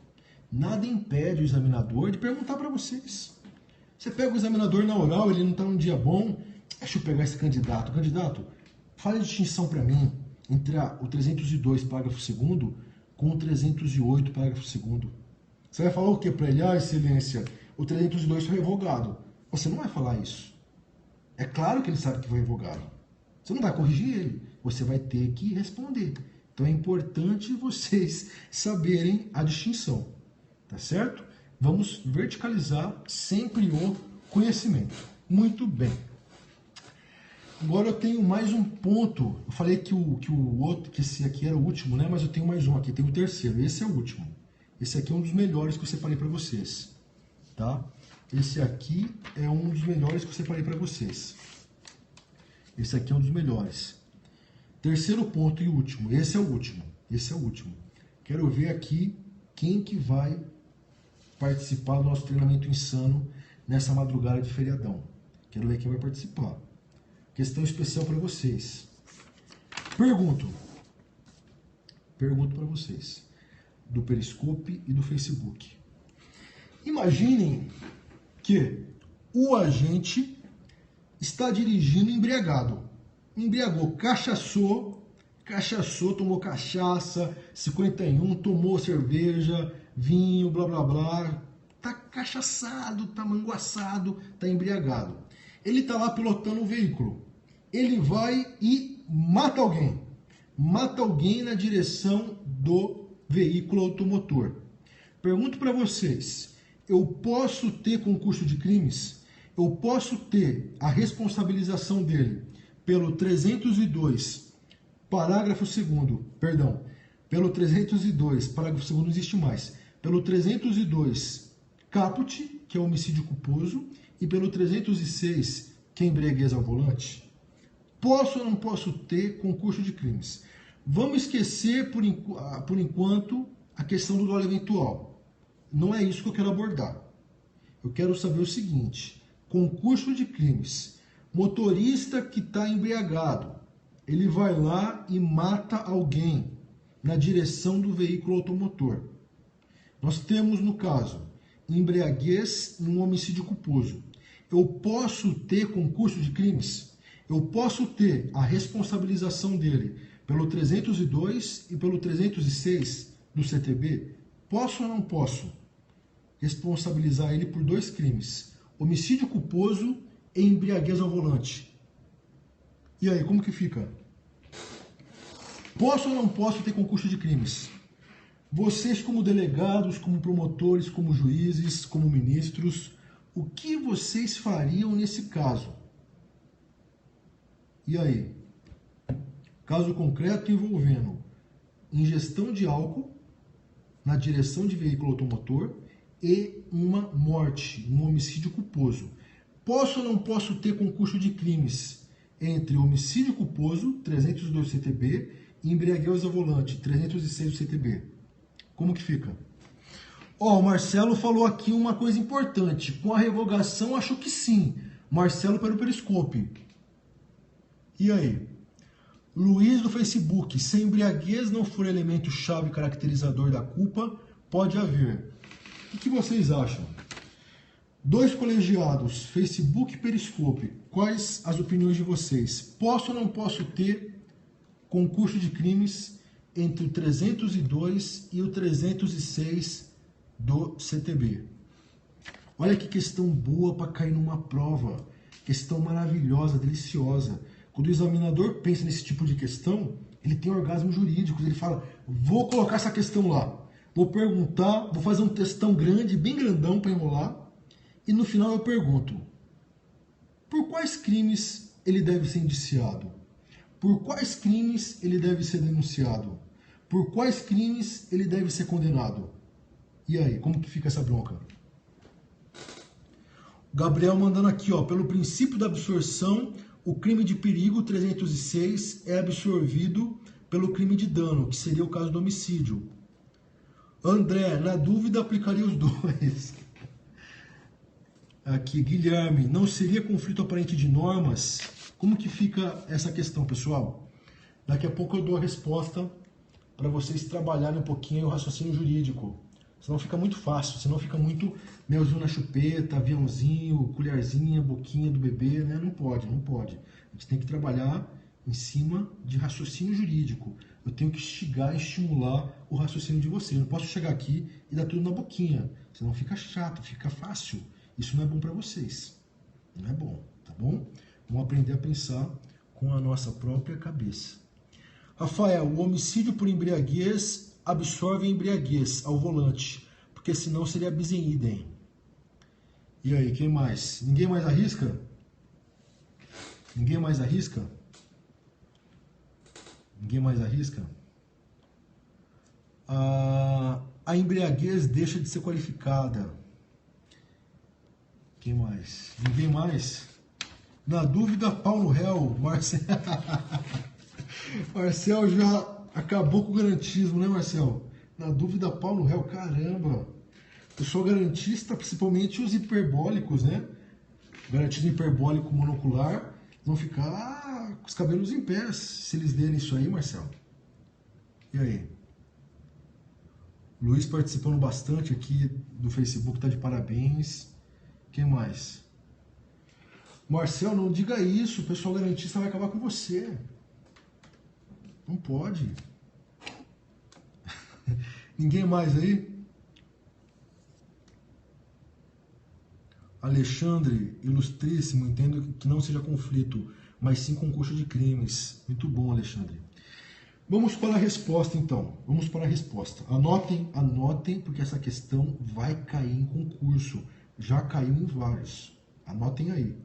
Speaker 1: Nada impede o examinador de perguntar para vocês. Você pega o examinador na oral, ele não está num dia bom. Deixa eu pegar esse candidato. Candidato, fale a distinção para mim entre o 302, parágrafo 2º, com o 308, parágrafo 2º. Você vai falar o quê para ele? Ah, excelência, o 302 foi revogado. Você não vai falar isso. É claro que ele sabe que foi revogado. Você não vai corrigir ele. Você vai ter que responder. Então é importante vocês saberem a distinção. Tá certo? Vamos verticalizar sempre o conhecimento. Muito bem. Agora eu tenho mais um ponto. Eu falei que que esse aqui era o último, né? Mas eu tenho mais um aqui, tem o terceiro. Esse é o último. Esse aqui é um dos melhores que eu separei para vocês, tá? Esse aqui é um dos melhores que eu separei para vocês. Esse aqui é um dos melhores. Terceiro ponto e último. Esse é o último. Quero ver aqui quem que vai participar do nosso treinamento insano nessa madrugada de feriadão. Quero ver quem vai participar. Questão especial para vocês. Pergunto para vocês, do Periscope e do Facebook. Imaginem que o agente está dirigindo embriagado. Embriagou, cachaçou, tomou cachaça, 51, tomou cerveja, vinho, blá blá blá. Tá cachaçado, tá manguaçado, tá embriagado. Ele tá lá pilotando o veículo. ele vai e mata alguém. Mata alguém na direção do veículo automotor. Pergunto para vocês, eu posso ter concurso de crimes? Eu posso ter a responsabilização dele pelo 302, parágrafo 2º, perdão, pelo 302, parágrafo 2º não existe mais, pelo 302, caput, que é homicídio culposo, e pelo 306, que é embriaguez ao volante? Posso ou não posso ter concurso de crimes? Vamos esquecer, por enquanto, a questão do dolo eventual. Não é isso que eu quero abordar. Eu quero saber o seguinte: concurso de crimes. Motorista que está embriagado, ele vai lá e mata alguém na direção do veículo automotor. Nós temos, no caso, embriaguez e um homicídio culposo. Eu posso ter concurso de crimes? Eu posso ter a responsabilização dele pelo 302 e pelo 306 do CTB? Posso ou não posso responsabilizar ele por 2 crimes? Homicídio culposo e embriaguez ao volante. E aí, como que fica? Posso ou não posso ter concurso de crimes? Vocês, como delegados, como promotores, como juízes, como ministros, o que vocês fariam nesse caso? E aí? Caso concreto envolvendo ingestão de álcool na direção de veículo automotor e uma morte, um homicídio culposo. Posso ou não posso ter concurso de crimes entre homicídio culposo, 302 CTB, e embriaguez ao volante, 306 do CTB? Como que fica? Ó, o Marcelo falou aqui uma coisa importante. Com a revogação, acho que sim. Marcelo pelo Periscope. E aí? Luiz do Facebook. Se a embriaguez não for elemento-chave caracterizador da culpa, pode haver. O que vocês acham? 2 colegiados, Facebook e Periscope. Quais as opiniões de vocês? Posso ou não posso ter concurso de crimes entre o 302 e o 306 do CTB? Olha que questão boa para cair numa prova. Questão maravilhosa, deliciosa. Quando o examinador pensa nesse tipo de questão, ele tem orgasmo jurídico. Ele fala, vou colocar essa questão lá. Vou perguntar, vou fazer um textão grande, bem grandão para enrolar. E no final eu pergunto, por quais crimes ele deve ser indiciado? Por quais crimes ele deve ser denunciado? Por quais crimes ele deve ser condenado? E aí, como que fica essa bronca? O Gabriel mandando aqui, ó, pelo princípio da absorção, o crime de perigo 306 é absorvido pelo crime de dano, que seria o caso do homicídio. André, na dúvida, aplicaria os 2. Aqui, Guilherme, não seria conflito aparente de normas? Como que fica essa questão, pessoal? Daqui a pouco eu dou a resposta para vocês trabalharem um pouquinho o raciocínio jurídico. Senão fica muito fácil, senão fica muito melzinho na chupeta, aviãozinho, colherzinha, boquinha do bebê, né? Não pode, não pode. A gente tem que trabalhar em cima de raciocínio jurídico. Eu tenho que instigar, estimular o raciocínio de vocês. Eu não posso chegar aqui e dar tudo na boquinha, senão fica chato, fica fácil. Isso não é bom para vocês. Não é bom, tá bom? Vamos aprender a pensar com a nossa própria cabeça. Rafael, o homicídio por embriaguez absorve a embriaguez ao volante, porque senão seria bis in idem. E aí, quem mais? Ninguém mais arrisca? Ninguém mais arrisca? Ninguém mais arrisca? A embriaguez deixa de ser qualificada. Quem mais? Ninguém mais? Na dúvida, pau no réu. Marcel já acabou com o garantismo, né, Marcel? Na dúvida, pau no réu. Caramba! Eu sou garantista, principalmente os hiperbólicos, né? Garantismo hiperbólico monocular. Vão ficar com os cabelos em pé se eles lerem isso aí, Marcel. E aí? Luiz participando bastante aqui do Facebook, tá de parabéns. Quem mais? Marcel, não diga isso, o pessoal garantista vai acabar com você. Não pode. Ninguém mais aí? Alexandre, ilustríssimo, entendo que não seja conflito, mas sim concurso de crimes. Muito bom, Alexandre. Vamos para a resposta, então. Vamos para a resposta. Anotem, porque essa questão vai cair em concurso. Já caiu em vários. Anotem aí.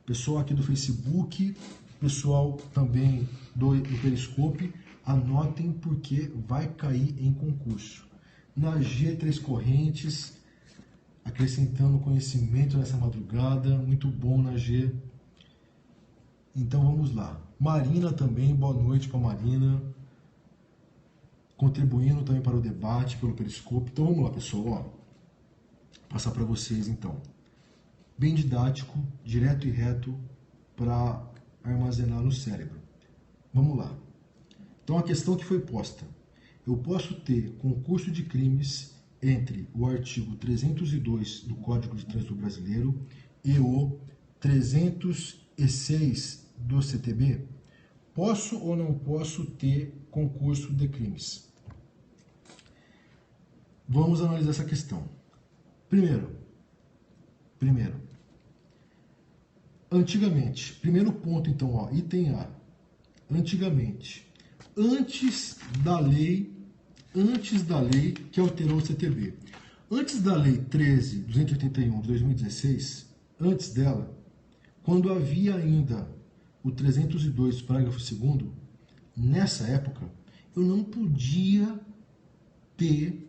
Speaker 1: Pessoal aqui do Facebook, pessoal também do Periscope, anotem porque vai cair em concurso. Na G3 Correntes, acrescentando conhecimento nessa madrugada, muito bom na G. Então vamos lá. Marina também, boa noite para Marina, contribuindo também para o debate pelo Periscope. Então vamos lá, pessoal, ó, passar para vocês então. Bem didático, direto e reto para armazenar no cérebro. Vamos lá. Então a questão que foi posta. Eu posso ter concurso de crimes entre o artigo 302 do Código de Trânsito Brasileiro e o 306 do CTB? Posso ou não posso ter concurso de crimes? Vamos analisar essa questão. Primeiro, antigamente, primeiro ponto então, ó, item A. Antigamente, antes da lei que alterou o CTB, antes da lei 13.281 de 2016, antes dela, quando havia ainda o 302, parágrafo 2º, nessa época, eu não podia ter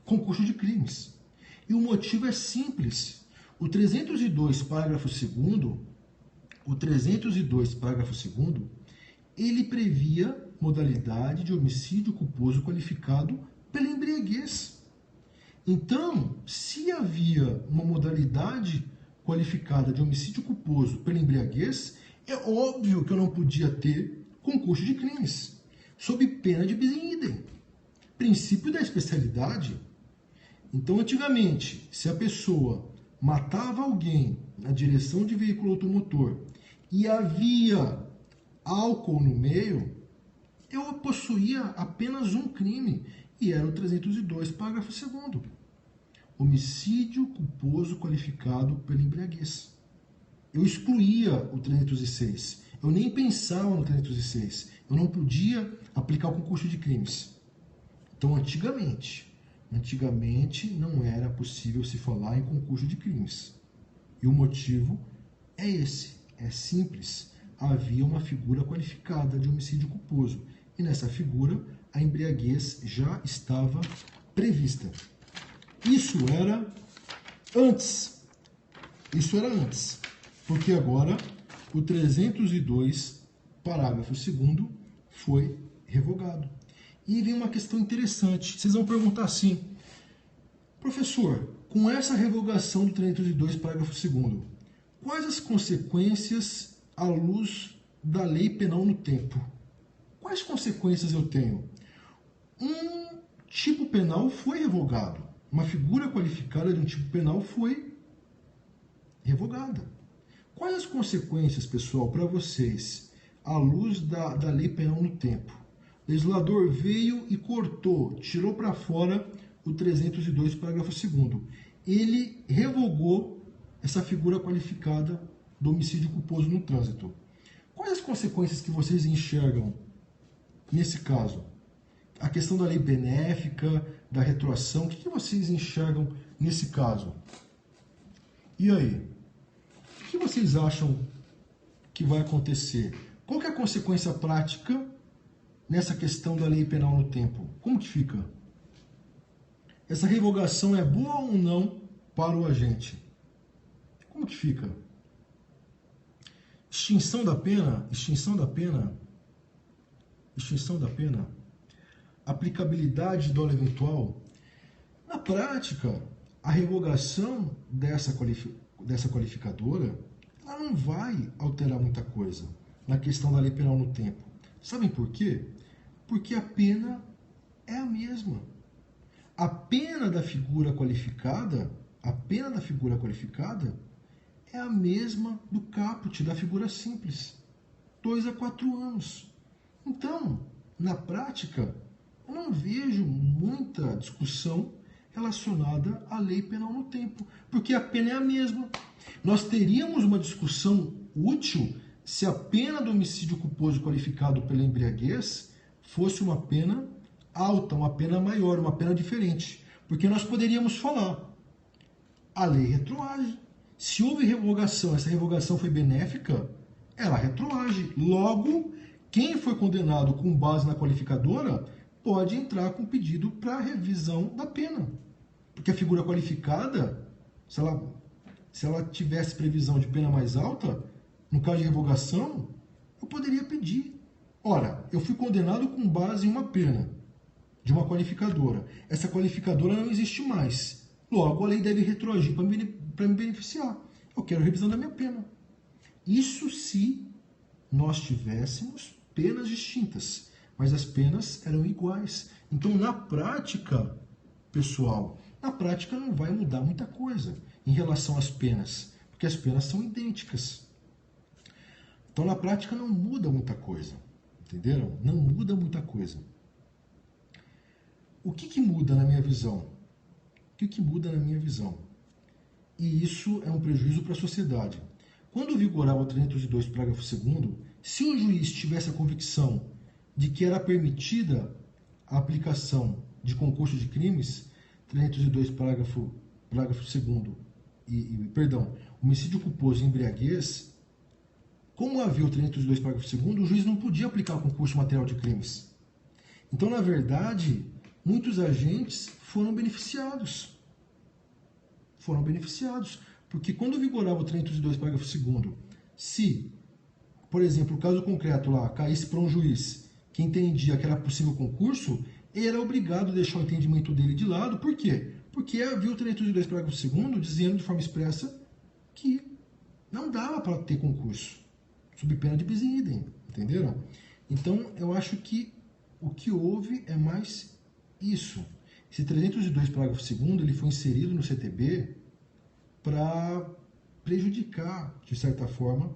Speaker 1: concurso de crimes. E o motivo é simples. O 302, parágrafo 2º, ele previa modalidade de homicídio culposo qualificado pela embriaguez. Então, se havia uma modalidade qualificada de homicídio culposo pela embriaguez, é óbvio que eu não podia ter concurso de crimes, sob pena de bis in idem. Princípio da especialidade. Então, antigamente, se a pessoa matava alguém na direção de veículo automotor e havia álcool no meio, eu possuía apenas um crime, e era o 302, parágrafo 2º. Homicídio culposo qualificado pela embriaguez. Eu excluía o 306. Eu nem pensava no 306. Eu não podia aplicar o concurso de crimes. Então, antigamente não era possível se falar em concurso de crimes. E o motivo é esse. É simples. Havia uma figura qualificada de homicídio culposo. E nessa figura, a embriaguez já estava prevista. Isso era antes. Porque agora o 302, parágrafo 2º, foi revogado. E vem uma questão interessante. Vocês vão perguntar assim: professor, com essa revogação do 302, parágrafo 2º, quais as consequências à luz da lei penal no tempo? Quais consequências eu tenho? Um tipo penal foi revogado. Uma figura qualificada de um tipo penal foi revogada. Quais as consequências, pessoal, para vocês, à luz da lei penal no tempo? O legislador veio e cortou, tirou para fora o 302, parágrafo 2º. Ele revogou essa figura qualificada do homicídio culposo no trânsito. Quais as consequências que vocês enxergam nesse caso? A questão da lei benéfica, da retroação, o que vocês enxergam nesse caso? E aí? O que vocês acham que vai acontecer? Qual que é a consequência prática nessa questão da lei penal no tempo? Como que fica? Essa revogação é boa ou não para o agente? Como que fica? Extinção da pena? Aplicabilidade de dolo eventual? Na prática, a revogação dessa qualificadora, ela não vai alterar muita coisa na questão da lei penal no tempo. Sabem por quê? Porque a pena é a mesma. A pena da figura qualificada é a mesma do caput da figura simples, 2 a 4 anos. Então, na prática, eu não vejo muita discussão relacionada à lei penal no tempo, porque a pena é a mesma. Nós teríamos uma discussão útil se a pena do homicídio culposo qualificado pela embriaguez fosse uma pena alta, uma pena maior, uma pena diferente. Porque nós poderíamos falar, a lei retroage. Se houve revogação, essa revogação foi benéfica, ela retroage. Logo, quem foi condenado com base na qualificadora pode entrar com pedido para revisão da pena. Porque a figura qualificada, se ela tivesse previsão de pena mais alta, no caso de revogação, eu poderia pedir. Ora, eu fui condenado com base em uma pena de uma qualificadora. Essa qualificadora não existe mais. Logo, a lei deve retroagir para me beneficiar. Eu quero revisão da minha pena. Isso se nós tivéssemos penas distintas, mas as penas eram iguais. Então, na prática, pessoal, na prática não vai mudar muita coisa em relação às penas, porque as penas são idênticas. Então, na prática, não muda muita coisa. Entenderam? Não muda muita coisa. O que muda na minha visão? O que muda na minha visão? E isso é um prejuízo para a sociedade. Quando vigorava o 302, parágrafo 2º, se o juiz tivesse a convicção de que era permitida a aplicação de concurso de crimes, 302, parágrafo 2º, homicídio culposo e embriaguez, como havia o 302, parágrafo 2º, o juiz não podia aplicar o concurso material de crimes. Então, na verdade, muitos agentes foram beneficiados. Porque quando vigorava o 302, parágrafo 2º, se, por exemplo, o caso concreto lá caísse para um juiz que entendia que era possível concurso, ele era obrigado a deixar o entendimento dele de lado. Por quê? Porque havia o 302, parágrafo 2º, dizendo de forma expressa que não dava para ter concurso, sob pena de bis in idem, entenderam? Então, eu acho que o que houve é mais isso. Esse 302, parágrafo 2º, ele foi inserido no CTB para prejudicar, de certa forma,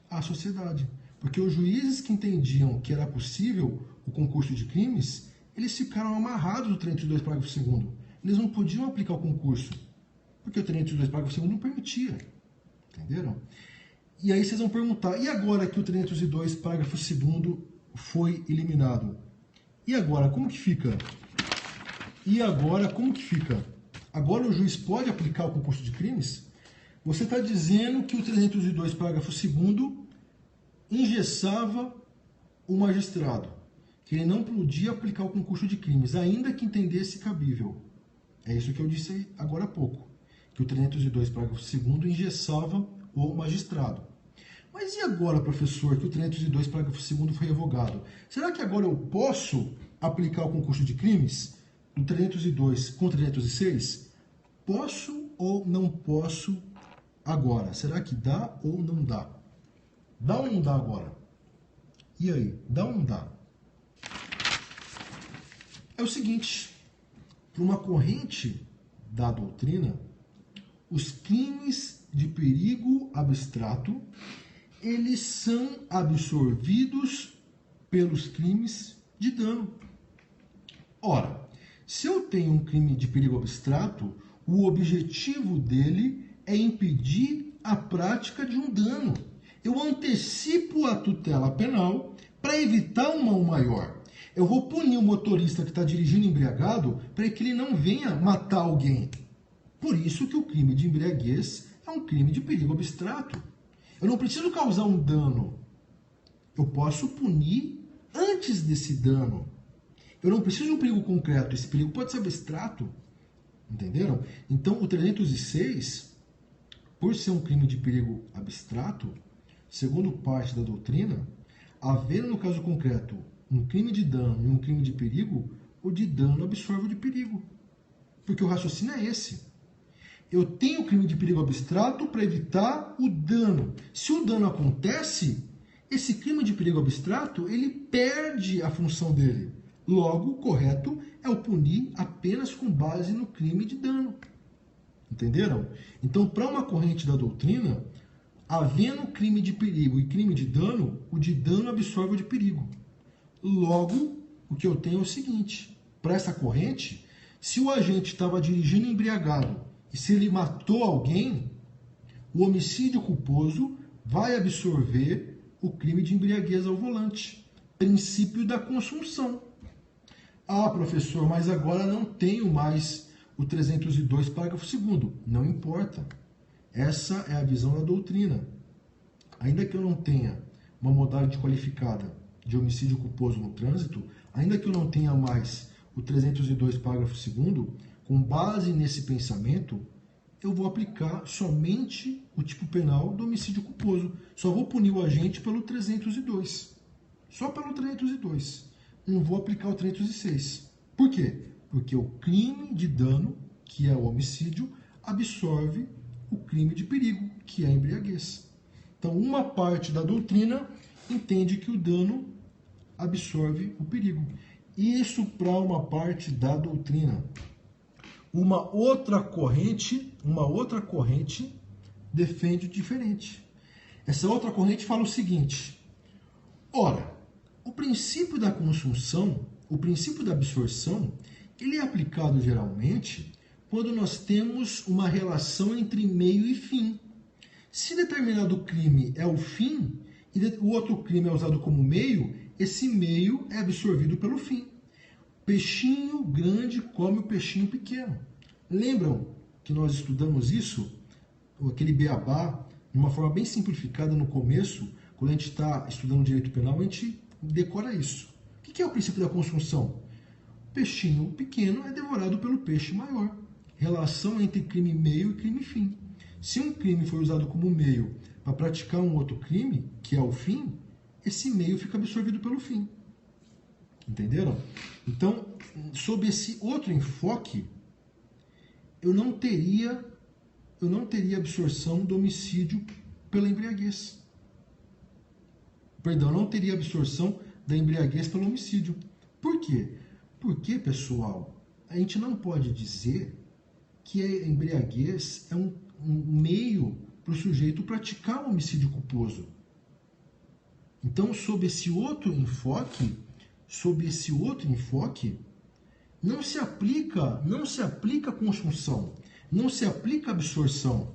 Speaker 1: a sociedade. Porque os juízes que entendiam que era possível o concurso de crimes, eles ficaram amarrados no 302, parágrafo 2º. Eles não podiam aplicar o concurso, porque o 302, parágrafo 2º não permitia. Entenderam? E aí vocês vão perguntar, e agora que o 302, parágrafo 2º foi eliminado? E agora, como que fica? Agora o juiz pode aplicar o concurso de crimes? Você está dizendo que o 302, parágrafo 2º, engessava o magistrado, que ele não podia aplicar o concurso de crimes, ainda que entendesse cabível. É isso que eu disse agora há pouco, que o 302, parágrafo 2º, engessava o magistrado. Mas e agora, professor, que o 302, parágrafo 2º foi revogado? Será que agora eu posso aplicar o concurso de crimes do 302 com 306? Posso ou não posso agora? Será que dá ou não dá? Dá ou não dá agora? E aí, dá ou não dá? É o seguinte, para uma corrente da doutrina, os crimes de perigo abstrato, eles são absorvidos pelos crimes de dano. Ora, se eu tenho um crime de perigo abstrato, o objetivo dele é impedir a prática de um dano. Eu antecipo a tutela penal para evitar um mal maior. Eu vou punir o motorista que está dirigindo embriagado para que ele não venha matar alguém. Por isso que o crime de embriaguez é um crime de perigo abstrato. Eu não preciso causar um dano. Eu posso punir antes desse dano. Eu não preciso de um perigo concreto. Esse perigo pode ser abstrato. Entenderam? Então, o 306, por ser um crime de perigo abstrato, segundo parte da doutrina, havendo no caso concreto um crime de dano e um crime de perigo, o de dano absorve o de perigo. Porque o raciocínio é esse. Eu tenho o crime de perigo abstrato para evitar o dano. Se o dano acontece, esse crime de perigo abstrato, ele perde a função dele. Logo, o correto é o punir apenas com base no crime de dano. Entenderam? Então, para uma corrente da doutrina, havendo crime de perigo e crime de dano, o de dano absorve o de perigo. Logo, o que eu tenho é o seguinte, para essa corrente, Se o agente estava dirigindo embriagado e se ele matou alguém, o homicídio culposo vai absorver o crime de embriaguez ao volante. Princípio da consunção. Ah, professor, mas agora não tenho mais o 302, parágrafo 2º. Não importa. Essa é a visão da doutrina. Ainda que eu não tenha uma modalidade qualificada de homicídio culposo no trânsito, ainda que eu não tenha mais o 302, parágrafo 2º, com base nesse pensamento, eu vou aplicar somente o tipo penal do homicídio culposo. Só vou punir o agente pelo 302. Só pelo 302. Não vou aplicar o 306. Por quê? Porque o crime de dano, que é o homicídio, absorve o crime de perigo, que é a embriaguez. Então, uma parte da doutrina entende que o dano absorve o perigo. Isso para uma parte da doutrina. Uma outra corrente defende o diferente. Essa outra corrente fala o seguinte: ora, o princípio da consunção, o princípio da absorção, ele é aplicado geralmente quando nós temos uma relação entre meio e fim. Se determinado crime é o fim e o outro crime é usado como meio, esse meio é absorvido pelo fim. Peixinho grande come o peixinho pequeno. Lembram que nós estudamos isso? Aquele beabá, de uma forma bem simplificada no começo, quando a gente está estudando direito penal, a gente decora isso. O que é o princípio da consunção? O peixinho pequeno é devorado pelo peixe maior. Relação entre crime meio e crime fim. Se um crime for usado como meio para praticar um outro crime, que é o fim, esse meio fica absorvido pelo fim. Entenderam? Então, sob esse outro enfoque, eu não teria absorção do homicídio pela embriaguez. Perdão, não teria absorção da embriaguez pelo homicídio. Por quê? Porque, pessoal, a gente não pode dizer que a embriaguez é um meio para o sujeito praticar um homicídio culposo. Então, sob esse outro enfoque, não se aplica consunção, não se aplica absorção.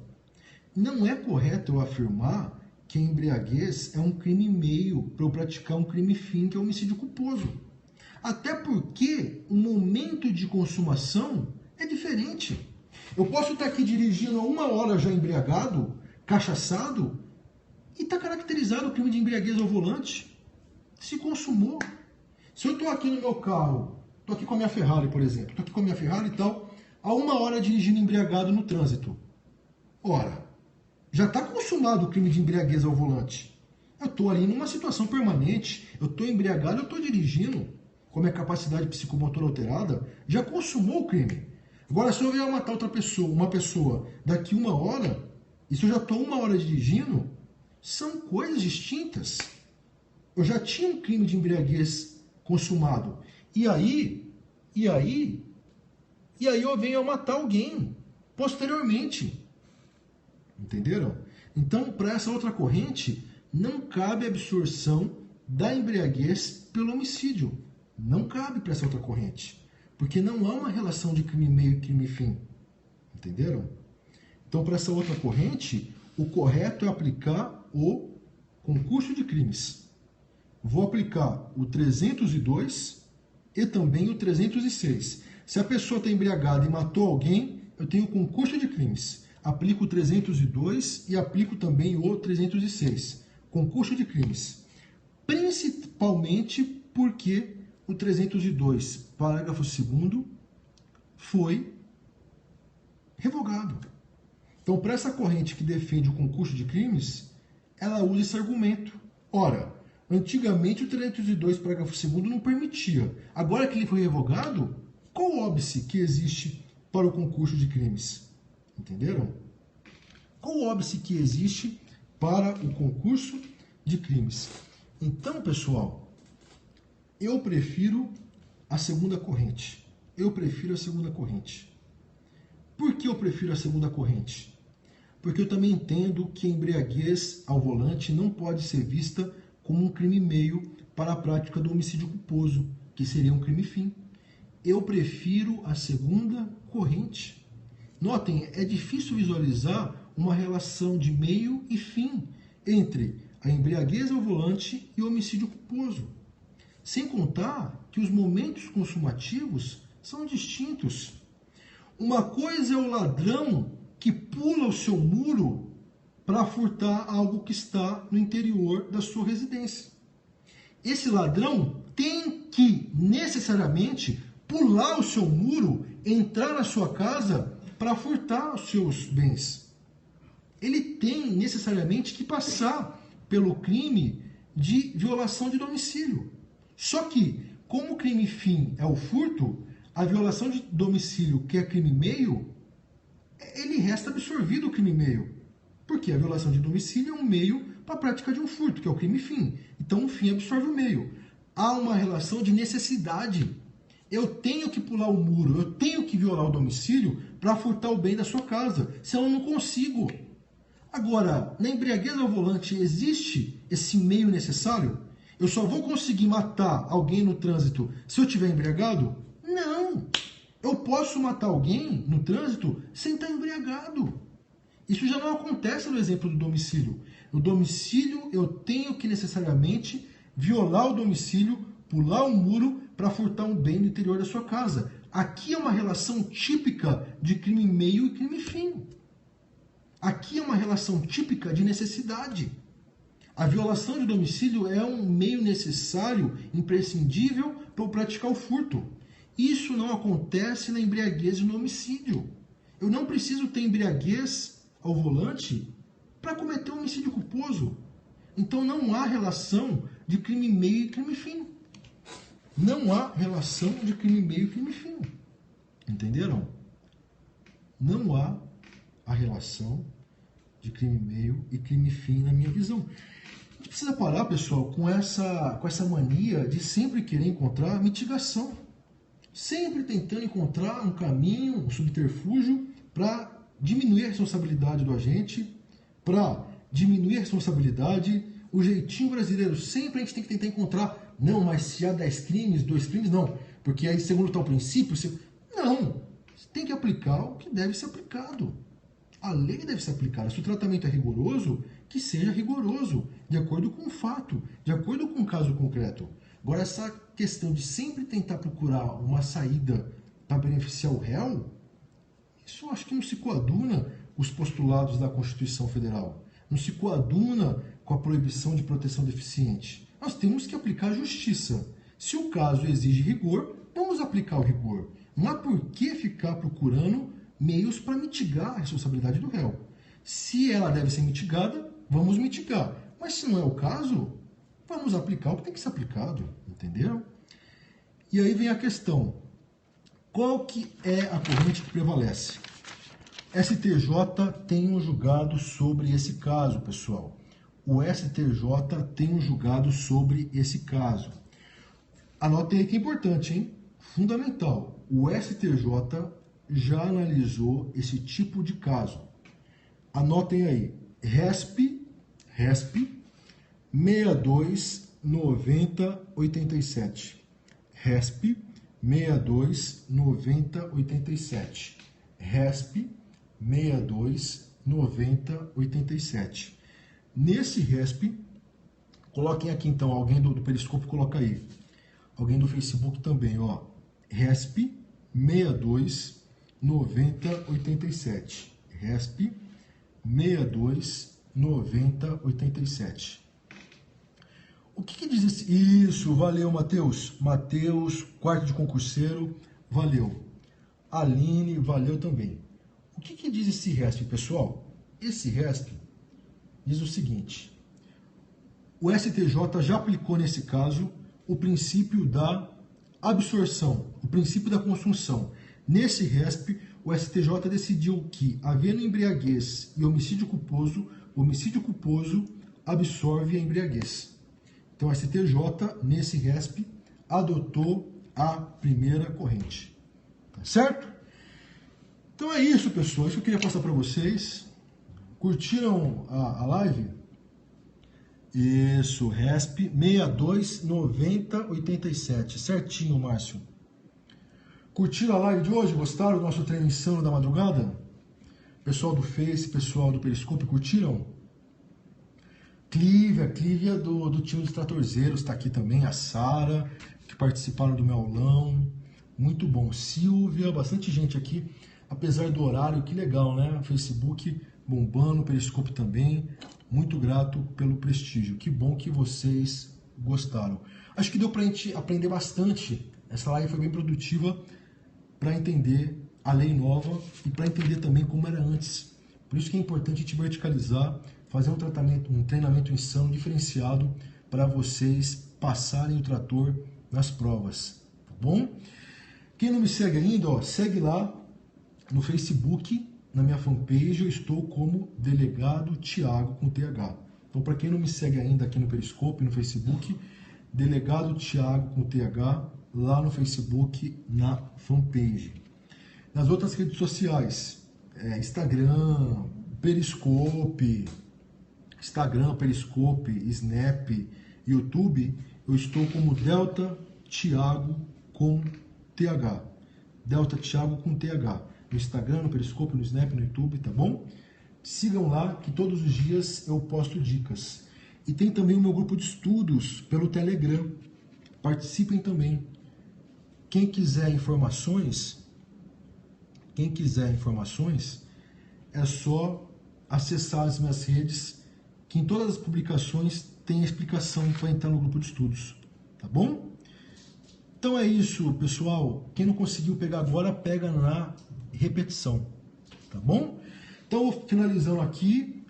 Speaker 1: Não é correto eu afirmar que a embriaguez é um crime meio para eu praticar um crime fim, que é o homicídio culposo. Até porque o momento de consumação é diferente. Eu posso estar aqui dirigindo há 1 hora já embriagado, cachaçado, e está caracterizado o crime de embriaguez ao volante. Se consumou. Se eu estou aqui no meu carro, estou aqui com a minha Ferrari, por exemplo, estou aqui com a minha Ferrari e tal, há 1 hora dirigindo embriagado no trânsito. Ora, já está consumado o crime de embriaguez ao volante. Eu estou ali numa situação permanente, eu estou embriagado, eu estou dirigindo com a minha capacidade psicomotora alterada, já consumou o crime. Agora, se eu vier matar uma pessoa daqui 1 hora, e se eu já estou 1 hora dirigindo, são coisas distintas. Eu já tinha um crime de embriaguez consumado. E aí eu venho a matar alguém posteriormente. Entenderam? Então, para essa outra corrente, não cabe absorção da embriaguez pelo homicídio. Não cabe para essa outra corrente. Porque não há uma relação de crime meio e crime fim. Entenderam? Então, para essa outra corrente, o correto é aplicar o concurso de crimes. Vou aplicar o 302 e também o 306. Se a pessoa está embriagada e matou alguém, eu tenho o concurso de crimes. Aplico o 302 e aplico também o 306. Concurso de crimes. Principalmente porque o 302, parágrafo 2º, foi revogado. Então, para essa corrente que defende o concurso de crimes, ela usa esse argumento. Ora, antigamente o 302, parágrafo 2º, não permitia. Agora que ele foi revogado, qual o óbice que existe para o concurso de crimes? Entenderam? Qual o óbice que existe para o concurso de crimes? Então, pessoal, eu prefiro a segunda corrente. Por que eu prefiro a segunda corrente? Porque eu também entendo que a embriaguez ao volante não pode ser vista como um crime meio para a prática do homicídio culposo, que seria um crime fim. eu prefiro a segunda corrente. Notem, é difícil visualizar uma relação de meio e fim entre a embriaguez ao volante e o homicídio culposo. Sem contar que os momentos consumativos são distintos. Uma coisa é o ladrão que pula o seu muro para furtar algo que está no interior da sua residência. Esse ladrão tem que necessariamente pular o seu muro, entrar na sua casa para furtar os seus bens. Ele tem necessariamente que passar pelo crime de violação de domicílio. Só que, como o crime fim é o furto, a violação de domicílio, que é crime meio, ele resta absorvido o crime meio. Porque a violação de domicílio é um meio para a prática de um furto, que é o crime fim. Então, o fim absorve o meio. Há uma relação de necessidade. Eu tenho que pular o muro, eu tenho que violar o domicílio para furtar o bem da sua casa, senão eu não consigo. Agora, na embriaguez ao volante, existe esse meio necessário? Eu só vou conseguir matar alguém no trânsito se eu estiver embriagado? Não! Eu posso matar alguém no trânsito sem estar embriagado. Isso já não acontece no exemplo do domicílio. No domicílio, eu tenho que necessariamente violar o domicílio, pular o muro para furtar um bem no interior da sua casa. Aqui é uma relação típica de crime meio e crime fim. Aqui é uma relação típica de necessidade. A violação de domicílio é um meio necessário, imprescindível para praticar o furto. Isso não acontece na embriaguez e no homicídio. Eu não preciso ter embriaguez ao volante para cometer um homicídio culposo. Então não há relação de crime meio e crime fim. Não há relação de crime meio e crime fim. Entenderam? Não há a relação de crime meio e crime fim na minha visão. A gente precisa parar, pessoal, com essa mania de sempre querer encontrar mitigação. Sempre tentando encontrar um caminho, um subterfúgio para diminuir a responsabilidade do agente, para diminuir a responsabilidade. O jeitinho brasileiro, sempre a gente tem que tentar encontrar, não, mas se há 10 crimes, 2 crimes, não. Porque aí, segundo tal princípio, não. Você tem que aplicar o que deve ser aplicado. A lei deve ser aplicada. Se o tratamento é rigoroso, que seja rigoroso, de acordo com o fato, de acordo com o caso concreto. Agora, essa questão de sempre tentar procurar uma saída para beneficiar o réu, isso eu acho que não se coaduna com os postulados da Constituição Federal. Não se coaduna com a proibição de proteção deficiente. Nós temos que aplicar a justiça. Se o caso exige rigor, vamos aplicar o rigor. Não há por que ficar procurando meios para mitigar a responsabilidade do réu. Se ela deve ser mitigada, vamos mitigar. Mas se não é o caso, vamos aplicar o que tem que ser aplicado. Entenderam? E aí vem a questão. Qual que é a corrente que prevalece? STJ tem um julgado sobre esse caso, pessoal. O STJ tem um julgado sobre esse caso. Anotem aí que é importante, hein? Fundamental. O STJ já analisou esse tipo de caso. Anotem aí. RESP 629087. RESP 629087. RESP 629087. Nesse RESP, coloquem aqui então, alguém do Periscope coloca aí. Alguém do Facebook também, ó. RESP 629087. RESP 629087. O que diz esse... Isso, valeu, Matheus. Matheus, quarto de concurseiro, valeu. Aline, valeu também. O que diz esse RESP, pessoal? Esse RESP diz o seguinte: o STJ já aplicou nesse caso o princípio da absorção, o princípio da consunção. Nesse RESP, o STJ decidiu que, havendo embriaguez e homicídio culposo, o homicídio culposo absorve a embriaguez. Então, o STJ, nesse RESP, adotou a primeira corrente. Tá certo? Então é isso, pessoal. Isso que eu queria passar para vocês. Curtiram a live? Isso, RESP 629087. Certinho, Márcio. Curtiram a live de hoje? Gostaram do nosso treino insano da madrugada? Pessoal do Face, pessoal do Periscope, curtiram? A Clívia do time dos Tratorzeiros está aqui também, a Sara, que participaram do meu aulão. Muito bom. Silvia, bastante gente aqui, apesar do horário, que legal, né? Facebook bombando, Periscope também. Muito grato pelo prestígio. Que bom que vocês gostaram. Acho que deu pra gente aprender bastante. Essa live foi bem produtiva para entender a lei nova e para entender também como era antes. Por isso que é importante a gente verticalizar, fazer um treinamento insano, diferenciado, para vocês passarem o trator nas provas, tá bom? Quem não me segue ainda, ó, segue lá no Facebook, na minha fanpage, eu estou como Delegado Thiago com TH. Então, para quem não me segue ainda aqui no Periscope, no Facebook, Delegado Thiago com TH, lá no Facebook, na fanpage. Nas outras redes sociais, Instagram, Periscope, Snap, YouTube, eu estou como Delta Thiago com TH. Delta Thiago com TH. No Instagram, no Periscope, no Snap, no YouTube, tá bom? Sigam lá que todos os dias eu posto dicas. E tem também o meu grupo de estudos pelo Telegram. Participem também. Quem quiser informações, é só acessar as minhas redes, que em todas as publicações tem a explicação para entrar no grupo de estudos, tá bom? Então é isso, pessoal. Quem não conseguiu pegar agora, pega na repetição, tá bom? Então, finalizando aqui,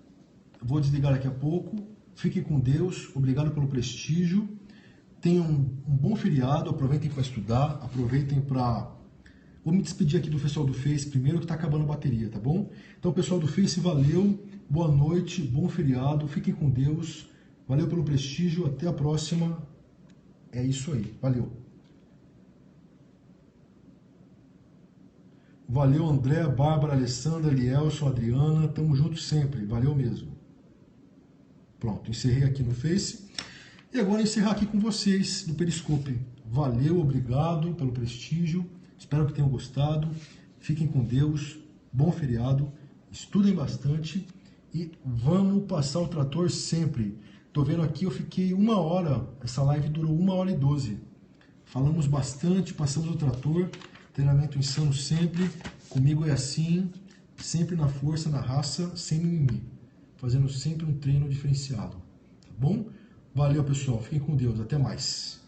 Speaker 1: vou desligar daqui a pouco. Fiquem com Deus, obrigado pelo prestígio. Tenham um bom feriado, aproveitem para estudar, aproveitem para... Vou me despedir aqui do pessoal do Face primeiro, que está acabando a bateria, tá bom? Então, pessoal do Face, valeu, boa noite, bom feriado, fiquem com Deus, valeu pelo prestígio, até a próxima. É isso aí, valeu. Valeu, André, Bárbara, Alessandra, Elielson, Adriana, tamo junto sempre, valeu mesmo. Pronto, encerrei aqui no Face. E agora encerrar aqui com vocês no Periscope. Valeu, obrigado pelo prestígio, espero que tenham gostado. Fiquem com Deus, bom feriado, estudem bastante e vamos passar o trator sempre. Tô vendo aqui, eu fiquei 1 hora, essa live durou 1h12. Falamos bastante, passamos o trator. Treinamento insano sempre, comigo é assim, sempre na força, na raça, sem mimimi, fazendo sempre um treino diferenciado, tá bom? Valeu, pessoal, fiquem com Deus, até mais.